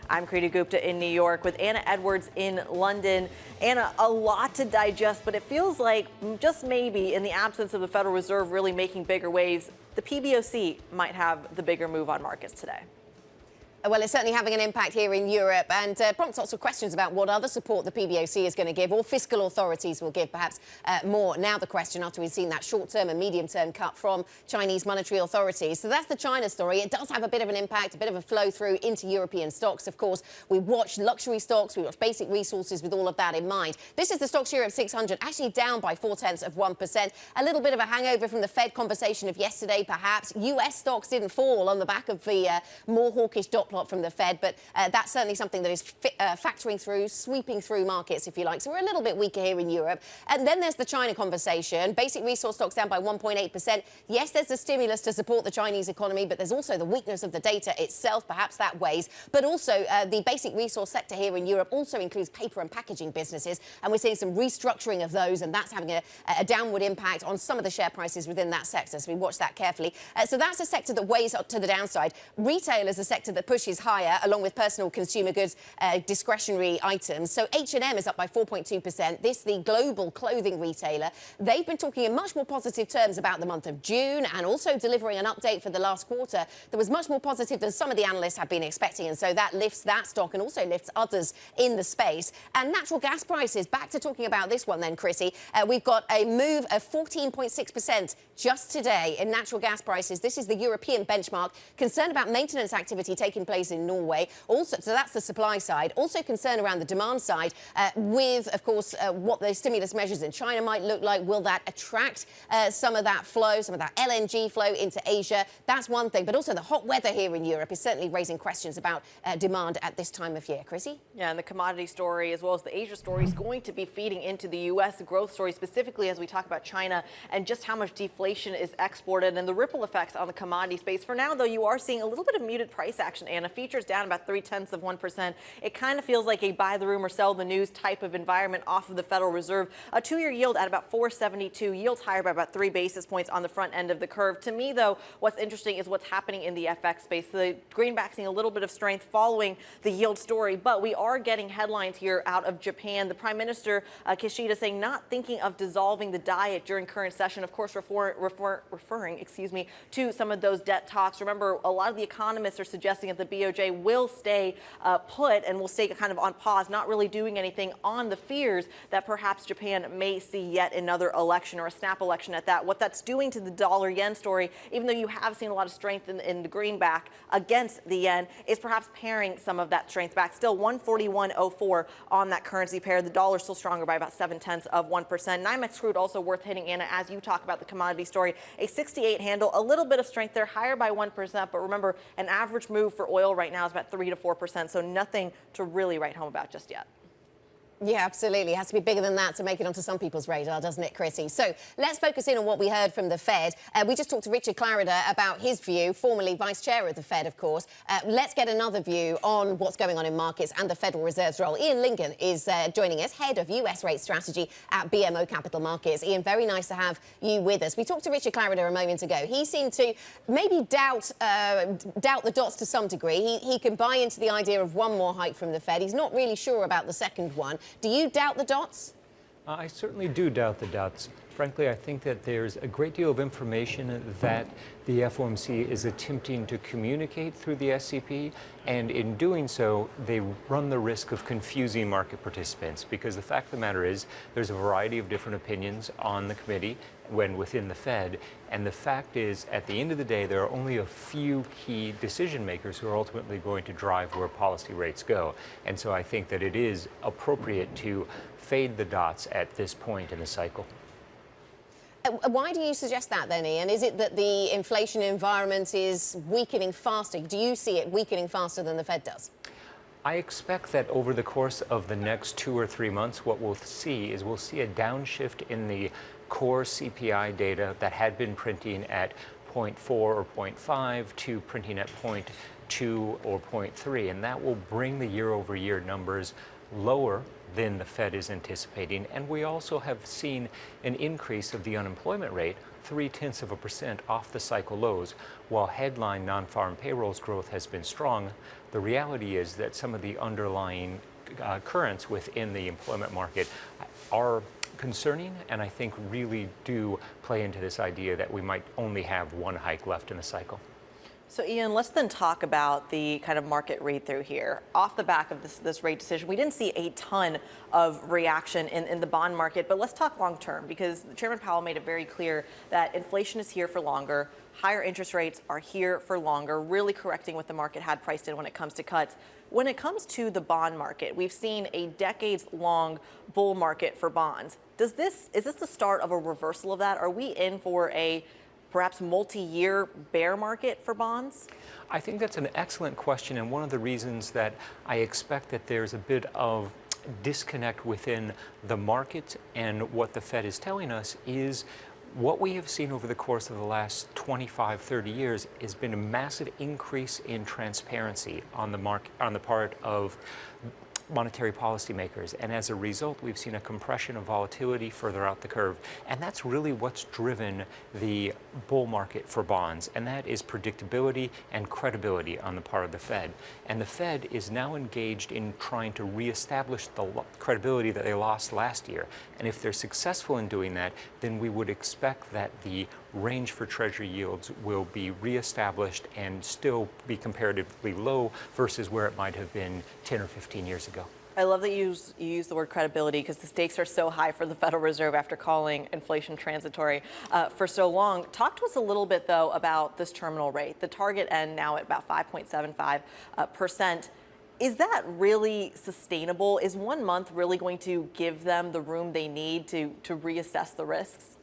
I'm Kriti Gupta in New York with Anna Edwards in London. Anna, a lot to digest, but it feels like just maybe in the absence of the Federal Reserve really making bigger waves, the PBOC might have the bigger move on markets today. Well, it's certainly having an impact here in Europe and prompts lots of questions about what other support the PBOC is going to give or fiscal authorities will give perhaps more. Now the question after we've seen that short-term and medium-term cut from Chinese monetary authorities. So that's the China story. It does have a bit of an impact, a bit of a flow through into European stocks. Of course, we watch luxury stocks, we watch basic resources with all of that in mind. This is the Stocks Europe 600, actually down by 0.4%. A little bit of a hangover from the Fed conversation of yesterday, perhaps. US stocks didn't fall on the back of the more hawkish dot plot from the Fed, but that's certainly something that is factoring through, sweeping through markets, if you like. So we're a little bit weaker here in Europe. And then there's the China conversation. Basic resource stocks down by 1.8%. Yes, there's the stimulus to support the Chinese economy, but there's also the weakness of the data itself. Perhaps that weighs. But also the basic resource sector here in Europe also includes paper and packaging businesses. And we're seeing some restructuring of those, and that's having a downward impact on some of the share prices within that sector. So we watch that carefully. So that's a sector that weighs up to the downside. Retail is a sector that pushes higher, along with personal consumer goods, discretionary items. So H&M is up by 4.2%. This, the global clothing retailer, they've been talking in much more positive terms about the month of June and also delivering an update for the last quarter that was much more positive than some of the analysts have been expecting. And so that lifts that stock and also lifts others in the space. And natural gas prices, back to talking about this one then, Chrissy. We've got a move of 14.6% just today in natural gas prices. This is the European benchmark. Concern about maintenance activity taking place in Norway. Also, so that's the supply side. Also concern around the demand side with, of course, what the stimulus measures in China might look like. Will that attract some of that flow, some of that LNG flow into Asia? That's one thing. But also the hot weather here in Europe is certainly raising questions about demand at this time of year. Chrissy? Yeah, and the commodity story as well as the Asia story is going to be feeding into the U.S. growth story, specifically as we talk about China and just how much deflation is exported and the ripple effects on the commodity space. For now, though, you are seeing a little bit of muted price action, Anna. Futures down about 0.3%. It kind of feels like a buy the rumor, sell the news type of environment off of the Federal Reserve. A two-year yield at about 4.72, yields higher by about 3 basis points on the front end of the curve. To me, though, what's interesting is what's happening in the FX space. The greenback seeing a little bit of strength following the yield story, but we are getting headlines here out of Japan. The Prime Minister, Kishida, saying not thinking of dissolving the diet during current session, of course, referring to some of those debt talks. Remember, a lot of the economists are suggesting that the BOJ will stay put and will stay kind of on pause, not really doing anything on the fears that perhaps Japan may see yet another election or a snap election at that. What that's doing to the dollar-yen story, even though you have seen a lot of strength in the greenback against the yen, is perhaps paring some of that strength back. Still 141.04 on that currency pair. The dollar still stronger by about 0.7%. NYMEX crude also worth hitting, Anna, as you talk about the commodity story. A 68 handle, a little bit of strength there, higher by 1%. But remember, an average move for oil right now is about 3 to 4%. So nothing to really write home about just yet. Yeah, absolutely. It has to be bigger than that to make it onto some people's radar, doesn't it, Chrissy? So let's focus in on what we heard from the Fed. We just talked to Richard Clarida about his view, formerly vice chair of the Fed, of course. Let's get another view on what's going on in markets and the Federal Reserve's role. Ian Lincoln is joining us, head of US rate strategy at BMO Capital Markets. Ian, very nice to have you with us. We talked to Richard Clarida a moment ago. He seemed to maybe doubt the dots to some degree. He can buy into the idea of one more hike from the Fed. He's not really sure about the second one. Do you doubt the dots? I certainly do doubt the dots. Frankly, I think that there's a great deal of information that the FOMC is attempting to communicate through the SCP, and in doing so, they run the risk of confusing market participants, because the fact of the matter is there's a variety of different opinions on the committee when within the Fed, and the fact is, at the end of the day, there are only a few key decision makers who are ultimately going to drive where policy rates go. And so I think that it is appropriate to fade the dots at this point in the cycle. Why do you suggest that then, Ian? Is it that the inflation environment is weakening faster? Do you see it weakening faster than the Fed does? I expect that over the course of the next 2 or 3 months, what we'll see is we'll see a downshift in the core CPI data that had been printing at 0.4 or 0.5 to printing at 0.2 or 0.3, and that will bring the year-over-year numbers lower than the Fed is anticipating. And we also have seen an increase of the unemployment rate, 0.3% off the cycle lows. While headline non-farm payrolls growth has been strong, the reality is that some of the underlying currents within the employment market are concerning, and I think really do play into this idea that we might only have one hike left in the cycle. So Ian, let's then talk about the kind of market read-through here. Off the back of this rate decision, we didn't see a ton of reaction in the bond market, but let's talk long-term, because Chairman Powell made it very clear that inflation is here for longer, higher interest rates are here for longer, really correcting what the market had priced in when it comes to cuts. When it comes to the bond market, we've seen a decades-long bull market for bonds. Is this the start of a reversal of that? Are we in for a perhaps multi-year bear market for bonds? I think that's an excellent question, and one of the reasons that I expect that there's a bit of disconnect within the market and what the Fed is telling us is what we have seen over the course of the last 25, 30 years has been a massive increase in transparency on the part of monetary policymakers, and as a result we've seen a compression of volatility further out the curve, and that's really what's driven the bull market for bonds, and that is predictability and credibility on the part of the Fed. And the Fed is now engaged in trying to reestablish the credibility that they lost last year, and if they're successful in doing that, then we would expect that the range for Treasury yields will be reestablished and still be comparatively low versus where it might have been 10 or 15 years ago. I love that you use the word credibility, because the stakes are so high for the Federal Reserve after calling inflation transitory for so long. Talk to us a little bit, though, about this terminal rate. The target end now at about 5.75%. Is that really sustainable? Is 1 month really going to give them the room they need to reassess the risks?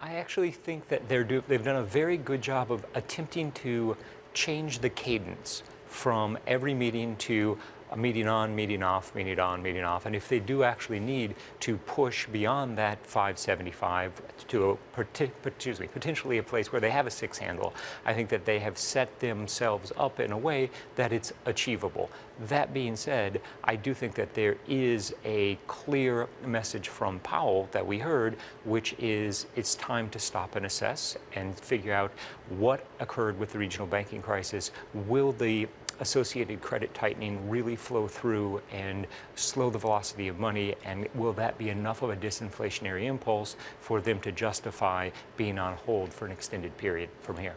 I actually think that they've done a very good job of attempting to change the cadence from every meeting to a meeting on, meeting off, meeting on, meeting off. And if they do actually need to push beyond that 575 to potentially a place where they have a 6 handle, I think that they have set themselves up in a way that it's achievable. That being said, I do think that there is a clear message from Powell that we heard, which is it's time to stop and assess and figure out what occurred with the regional banking crisis. Will the associated credit tightening really flow through and slow the velocity of money, and will that be enough of a disinflationary impulse for them to justify being on hold for an extended period from here?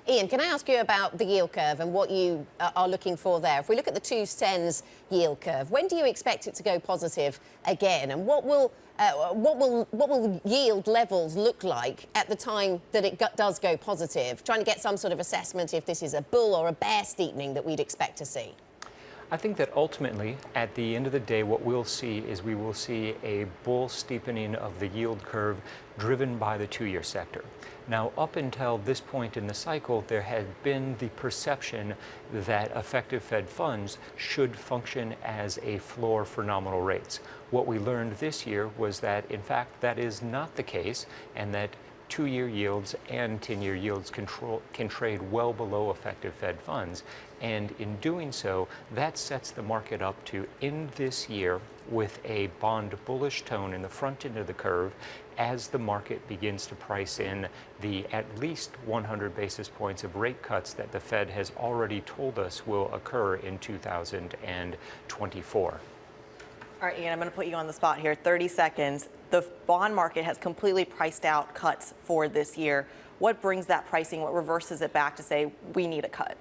Ian, can I ask you about the yield curve and what you are looking for there? If we look at the 2-10s yield curve, when do you expect it to go positive again? And what will yield levels look like at the time that it does go positive? Trying to get some sort of assessment if this is a bull or a bear steepening that we'd expect to see. I think that ultimately, at the end of the day, what we'll see is we will see a bull steepening of the yield curve driven by the 2-year sector. Now, up until this point in the cycle, there had been the perception that effective Fed funds should function as a floor for nominal rates. What we learned this year was that, in fact, that is not the case, and that 2-year yields and 10-year yields can trade well below effective Fed funds. And in doing so, that sets the market up to end this year with a bond bullish tone in the front end of the curve as the market begins to price in the at least 100 basis points of rate cuts that the Fed has already told us will occur in 2024. All right, Ian, I'm going to put you on the spot here. 30 seconds. The bond market has completely priced out cuts for this year. What brings that pricing? What reverses it back to say we need a cut?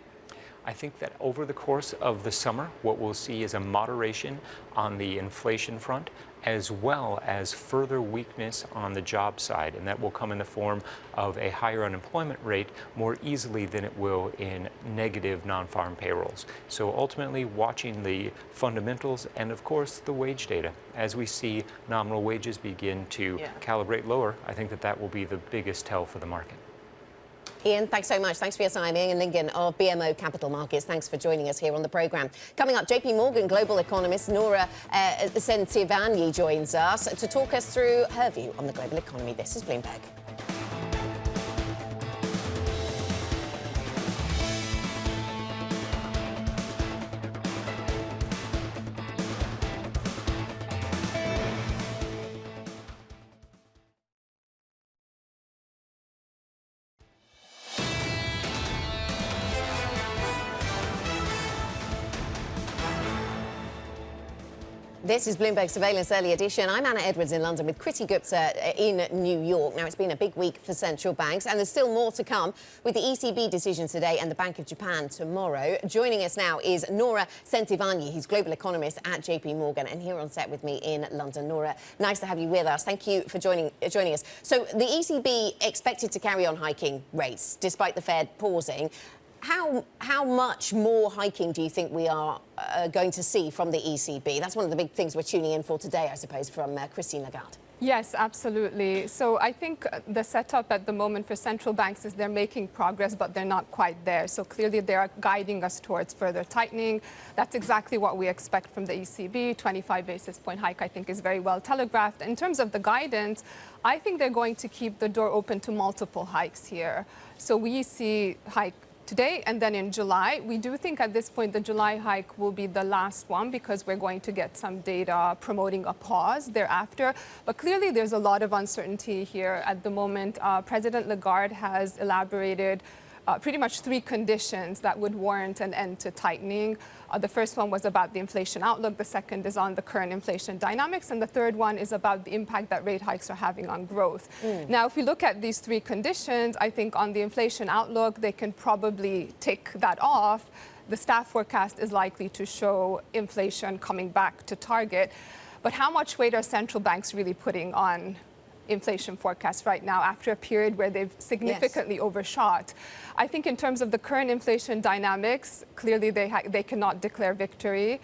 I think that over the course of the summer, what we'll see is a moderation on the inflation front, as well as further weakness on the job side, and that will come in the form of a higher unemployment rate more easily than it will in negative non-farm payrolls. So ultimately, watching the fundamentals and, of course, the wage data. As we see nominal wages begin to calibrate lower, I think that that will be the biggest tell for the market. Ian, thanks so much. Thanks for your time. Ian Lingen of BMO Capital Markets. Thanks for joining us here on the programme. Coming up, JP Morgan global economist Nora Sentivani joins us to talk us through her view on the global economy. This is Bloomberg. This is Bloomberg Surveillance Early Edition. I'm Anna Edwards in London with Kriti Gupta in New York. Now, it's been a big week for central banks, and there's still more to come with the ECB decision today and the Bank of Japan tomorrow. Joining us now is Nora Sentivanyi. He's global economist at JP Morgan, and here on set with me in London. Nora, nice to have you with us. Thank you for joining us. So the ECB expected to carry on hiking rates despite the Fed pausing. How much more hiking do you think we are going to see from the ECB? That's one of the big things we're tuning in for today, I suppose, from Christine Lagarde. Yes, absolutely. So I think the setup at the moment for central banks is they're making progress, but they're not quite there. So clearly they are guiding us towards further tightening. That's exactly what we expect from the ECB. 25 basis point hike, I think, is very well telegraphed. In terms of the guidance, I think they're going to keep the door open to multiple hikes here. So we see hike today and then in July. We do think at this point the July hike will be the last one because we're going to get some data promoting a pause thereafter. But clearly there's a lot of uncertainty here at the moment. President Lagarde has elaborated pretty much 3 conditions that would warrant an end to tightening. The first one was about the inflation outlook. The second is on the current inflation dynamics. And the third one is about the impact that rate hikes are having on growth. Now, if we look at these 3 conditions, I think on the inflation outlook, they can probably tick that off. The staff forecast is likely to show inflation coming back to target. But how much weight are central banks really putting on inflation forecast right now after a period where they've significantly overshot? I think in terms of the current inflation dynamics, clearly they cannot declare victory.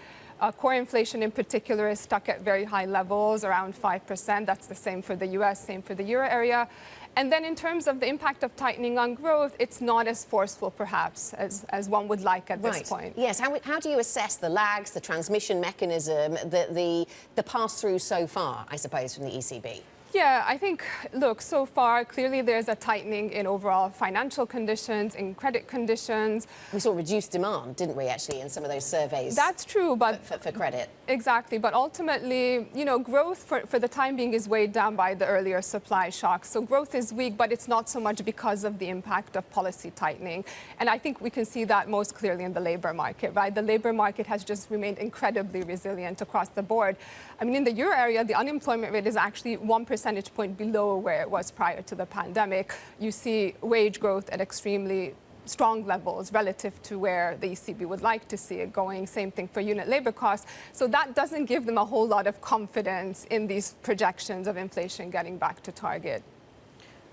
Core inflation in particular is stuck at very high levels, around 5%. That's the same for the US, same for the euro area. And then in terms of the impact of tightening on growth, it's not as forceful, perhaps, as one would like at this point. Yes. How do you assess the lags, the transmission mechanism, the pass-through so far, I suppose, from the ECB? Yeah, I think, look, so far, clearly there's a tightening in overall financial conditions, in credit conditions. We saw reduced demand, didn't we, actually, in some of those surveys? That's true, but for credit. Exactly, but ultimately, you know, growth for the time being is weighed down by the earlier supply shocks. So growth is weak, but it's not so much because of the impact of policy tightening. And I think we can see that most clearly in the labor market, right? The labor market has just remained incredibly resilient across the board. I mean, in the euro area, the unemployment rate is actually 1 percentage point below where it was prior to the pandemic. You see wage growth at extremely strong levels relative to where the ECB would like to see it going. Same thing for unit labor costs. So that doesn't give them a whole lot of confidence in these projections of inflation getting back to target.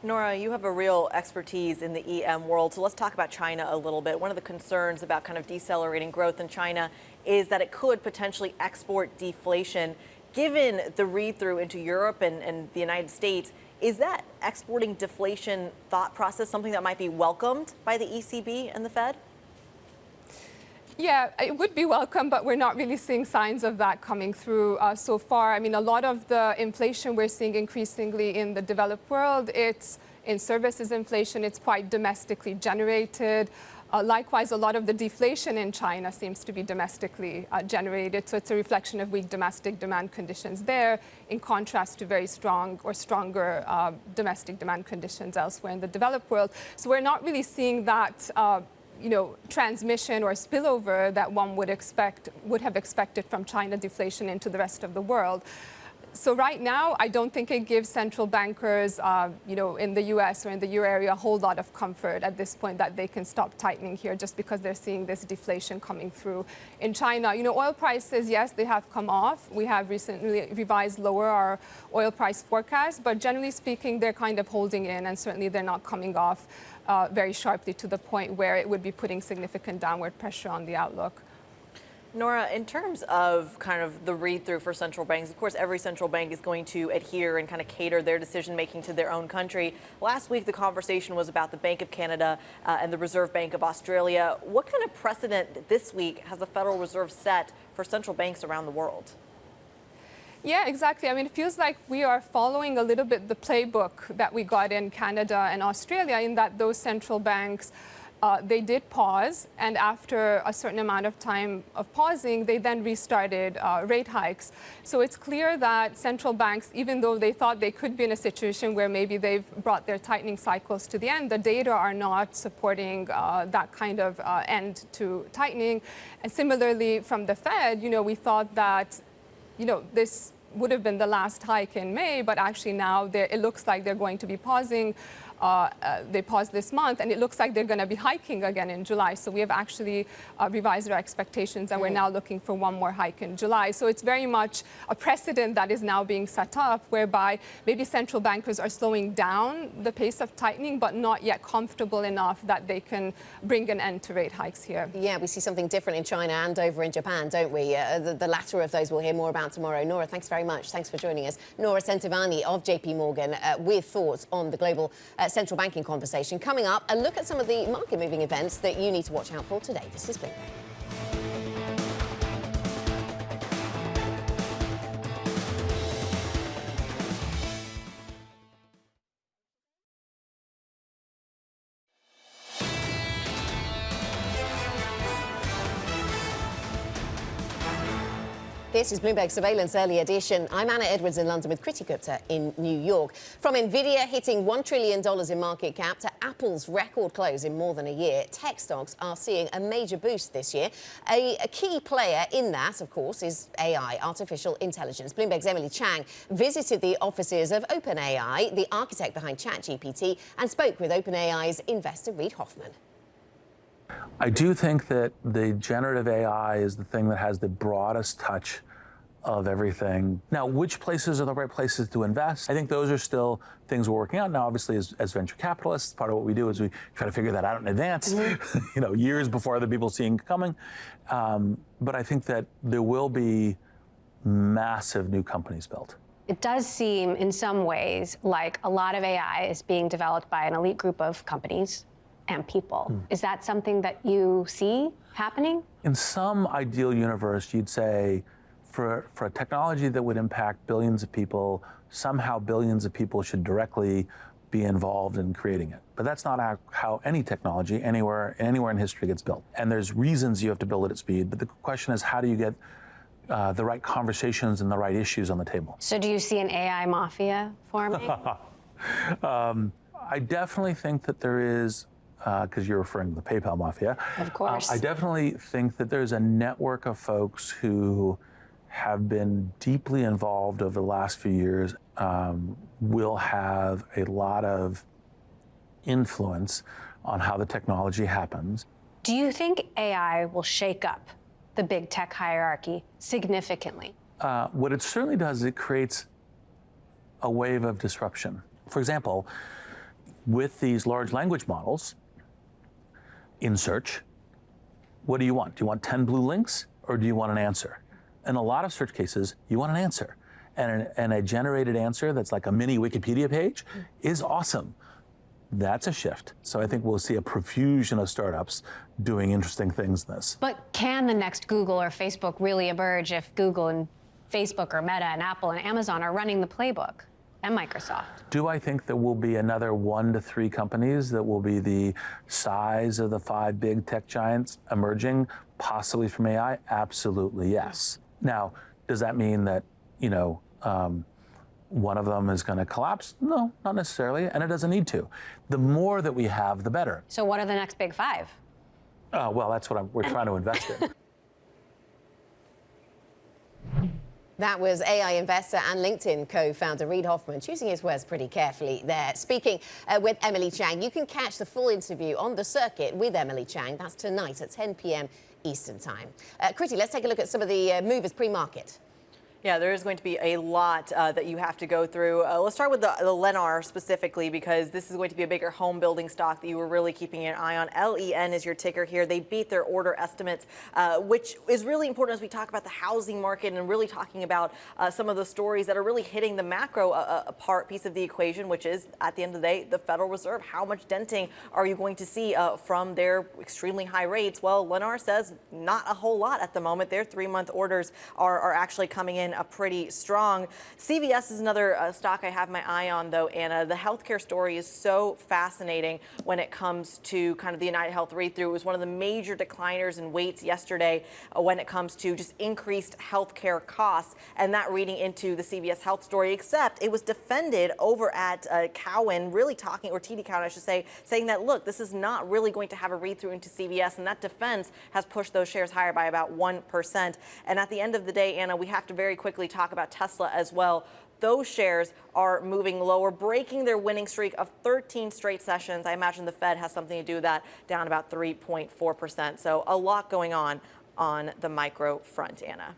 Nora, you have a real expertise in the EM world, so let's talk about China a little bit. One of the concerns about kind of decelerating growth in China is that it could potentially export deflation. Given the read-through into Europe and the United States, is that exporting deflation thought process something that might be welcomed by the ECB and the Fed? Yeah, it would be welcome, but we're not really seeing signs of that coming through so far. I mean, a lot of the inflation we're seeing increasingly in the developed world, it's in services inflation, it's quite domestically generated. Likewise, a lot of the deflation in China seems to be domestically generated. So it's a reflection of weak domestic demand conditions there, in contrast to very strong or stronger domestic demand conditions elsewhere in the developed world. So we're not really seeing that transmission or spillover that one would have expected from China deflation into the rest of the world. So right now, I don't think it gives central bankers, in the U.S. or in the euro area a whole lot of comfort at this point that they can stop tightening here just because they're seeing this deflation coming through. In China, oil prices, yes, they have come off. We have recently revised lower our oil price forecast, but generally speaking, they're kind of holding in, and certainly they're not coming off very sharply to the point where it would be putting significant downward pressure on the outlook. Nora, in terms of kind of the read-through for central banks, of course, every central bank is going to adhere and kind of cater their decision-making to their own country. Last week, the conversation was about the Bank of Canada and the Reserve Bank of Australia. What kind of precedent this week has the Federal Reserve set for central banks around the world? Yeah, exactly. I mean, it feels like we are following a little bit the playbook that we got in Canada and Australia, in that those central banks they did pause, and after a certain amount of time of pausing, they then restarted rate hikes. So it's clear that central banks, even though they thought they could be in a situation where maybe they've brought their tightening cycles to the end, the data are not supporting that kind of end to tightening. And similarly, from the Fed, we thought that this would have been the last hike in May, but actually now it looks like they're going to be pausing. They paused this month, and it looks like they're going to be hiking again in July. So we have actually revised our expectations, and we're now looking for one more hike in July. So it's very much a precedent that is now being set up, whereby maybe central bankers are slowing down the pace of tightening, but not yet comfortable enough that they can bring an end to rate hikes here. Yeah, we see something different in China and over in Japan, don't we? The latter of those we'll hear more about tomorrow. Nora, thanks very much. Thanks for joining us. Nora Centovani of JP Morgan with thoughts on the global central banking conversation. Coming up, a look at some of the market-moving events that you need to watch out for today. This is Bloomberg. This is Bloomberg Surveillance Early Edition. I'm Anna Edwards in London with Kriti Gupta in New York. From Nvidia hitting $1 trillion in market cap to Apple's record close in more than a year, tech stocks are seeing a major boost this year. A key player in that, of course, is AI, artificial intelligence. Bloomberg's Emily Chang visited the offices of OpenAI, the architect behind ChatGPT, and spoke with OpenAI's investor Reid Hoffman. I do think that the generative AI is the thing that has the broadest touch of everything. Now, which places are the right places to invest? I think those are still things we're working out. Now, obviously, as venture capitalists, part of what we do is we try to figure that out in advance, years before other people see it coming. But I think that there will be massive new companies built. It does seem in some ways like a lot of AI is being developed by an elite group of companies and people. Is that something that you see happening? In some ideal universe, you'd say for a technology that would impact billions of people, somehow billions of people should directly be involved in creating it. But that's not how any technology anywhere in history gets built. And there's reasons you have to build it at speed. But the question is, how do you get the right conversations and the right issues on the table? So do you see an AI mafia forming? I definitely think that there is, because you're referring to the PayPal mafia. Of course. I definitely think that there's a network of folks who have been deeply involved over the last few years, will have a lot of influence on how the technology happens. Do you think AI will shake up the big tech hierarchy significantly? What it certainly does is it creates a wave of disruption. For example, with these large language models, in search, what do you want? Do you want 10 blue links or do you want an answer? In a lot of search cases, you want an answer. And a generated answer that's like a mini Wikipedia page is awesome. That's a shift. So I think we'll see a profusion of startups doing interesting things in this. But can the next Google or Facebook really emerge if Google and Facebook or Meta and Apple and Amazon are running the playbook? And Microsoft. Do I think there will be another 1 to 3 companies that will be the size of the 5 big tech giants emerging, possibly from AI? Absolutely, yes. Now, does that mean that, one of them is going to collapse? No, not necessarily, and it doesn't need to. The more that we have, the better. So what are the next big 5? Well, that's what we're trying to invest in. That was AI investor and LinkedIn co-founder Reid Hoffman, choosing his words pretty carefully there. Speaking with Emily Chang. You can catch the full interview on The Circuit with Emily Chang. That's tonight at 10 p.m. Eastern Time. Kriti, let's take a look at some of the movers pre-market. Yeah, there is going to be a lot that you have to go through. Let's start with the Lennar specifically, because this is going to be a bigger home building stock that you were really keeping an eye on. LEN is your ticker here. They beat their order estimates, which is really important as we talk about the housing market and really talking about some of the stories that are really hitting the macro piece of the equation, which is, at the end of the day, the Federal Reserve. How much denting are you going to see from their extremely high rates? Well, Lennar says not a whole lot at the moment. Their 3-month orders are actually coming in pretty strong. CVS is another stock I have my eye on, though, Anna. The healthcare story is so fascinating when it comes to kind of the United Health read-through. It was one of the major decliners in weights yesterday when it comes to just increased healthcare costs, and that reading into the CVS Health story, except it was defended over at Cowen, really talking, or TD Cowen, I should say, saying that, look, this is not really going to have a read-through into CVS, and that defense has pushed those shares higher by about 1%. And at the end of the day, Anna, we have to very quickly talk about Tesla as well. Those shares are moving lower, breaking their winning streak of 13 straight sessions. I imagine the Fed has something to do with that, down about 3.4%. So a lot going on the micro front, Anna.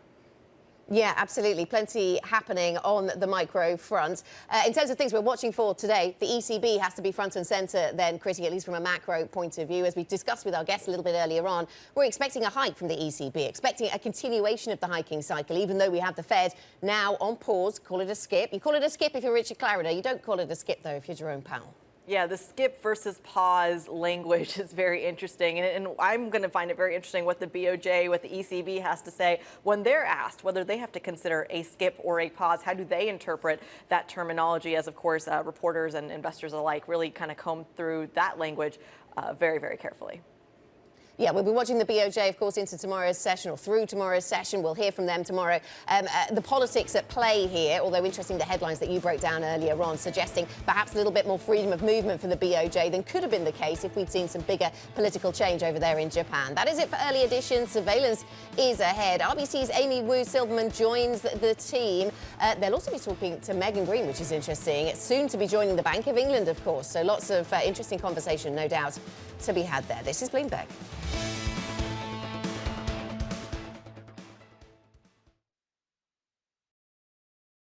Yeah, absolutely. Plenty happening on the micro front. In terms of things we're watching for today, the ECB has to be front and centre then, Critty, at least from a macro point of view. As we discussed with our guests a little bit earlier on, we're expecting a hike from the ECB, expecting a continuation of the hiking cycle, even though we have the Fed now on pause. Call it a skip. You call it a skip if you're Richard Clarida. You don't call it a skip, though, if you're Jerome Powell. Yeah, the skip versus pause language is very interesting. And I'm going to find it very interesting what the BOJ, what the ECB has to say when they're asked whether they have to consider a skip or a pause. How do they interpret that terminology as, of course, reporters and investors alike really kind of comb through that language very, very carefully. Yeah, we'll be watching the BOJ, of course, into tomorrow's session or through tomorrow's session. We'll hear from them tomorrow. The politics at play here, although interesting, the headlines that you broke down earlier on, suggesting perhaps a little bit more freedom of movement for the BOJ than could have been the case if we'd seen some bigger political change over there in Japan. That is it for Early Edition. Surveillance is ahead. RBC's Amy Wu-Silverman joins the team. They'll also be talking to Megan Green, which is interesting. It's soon to be joining the Bank of England, of course. So lots of interesting conversation, no doubt, to be had there. This is Bloomberg.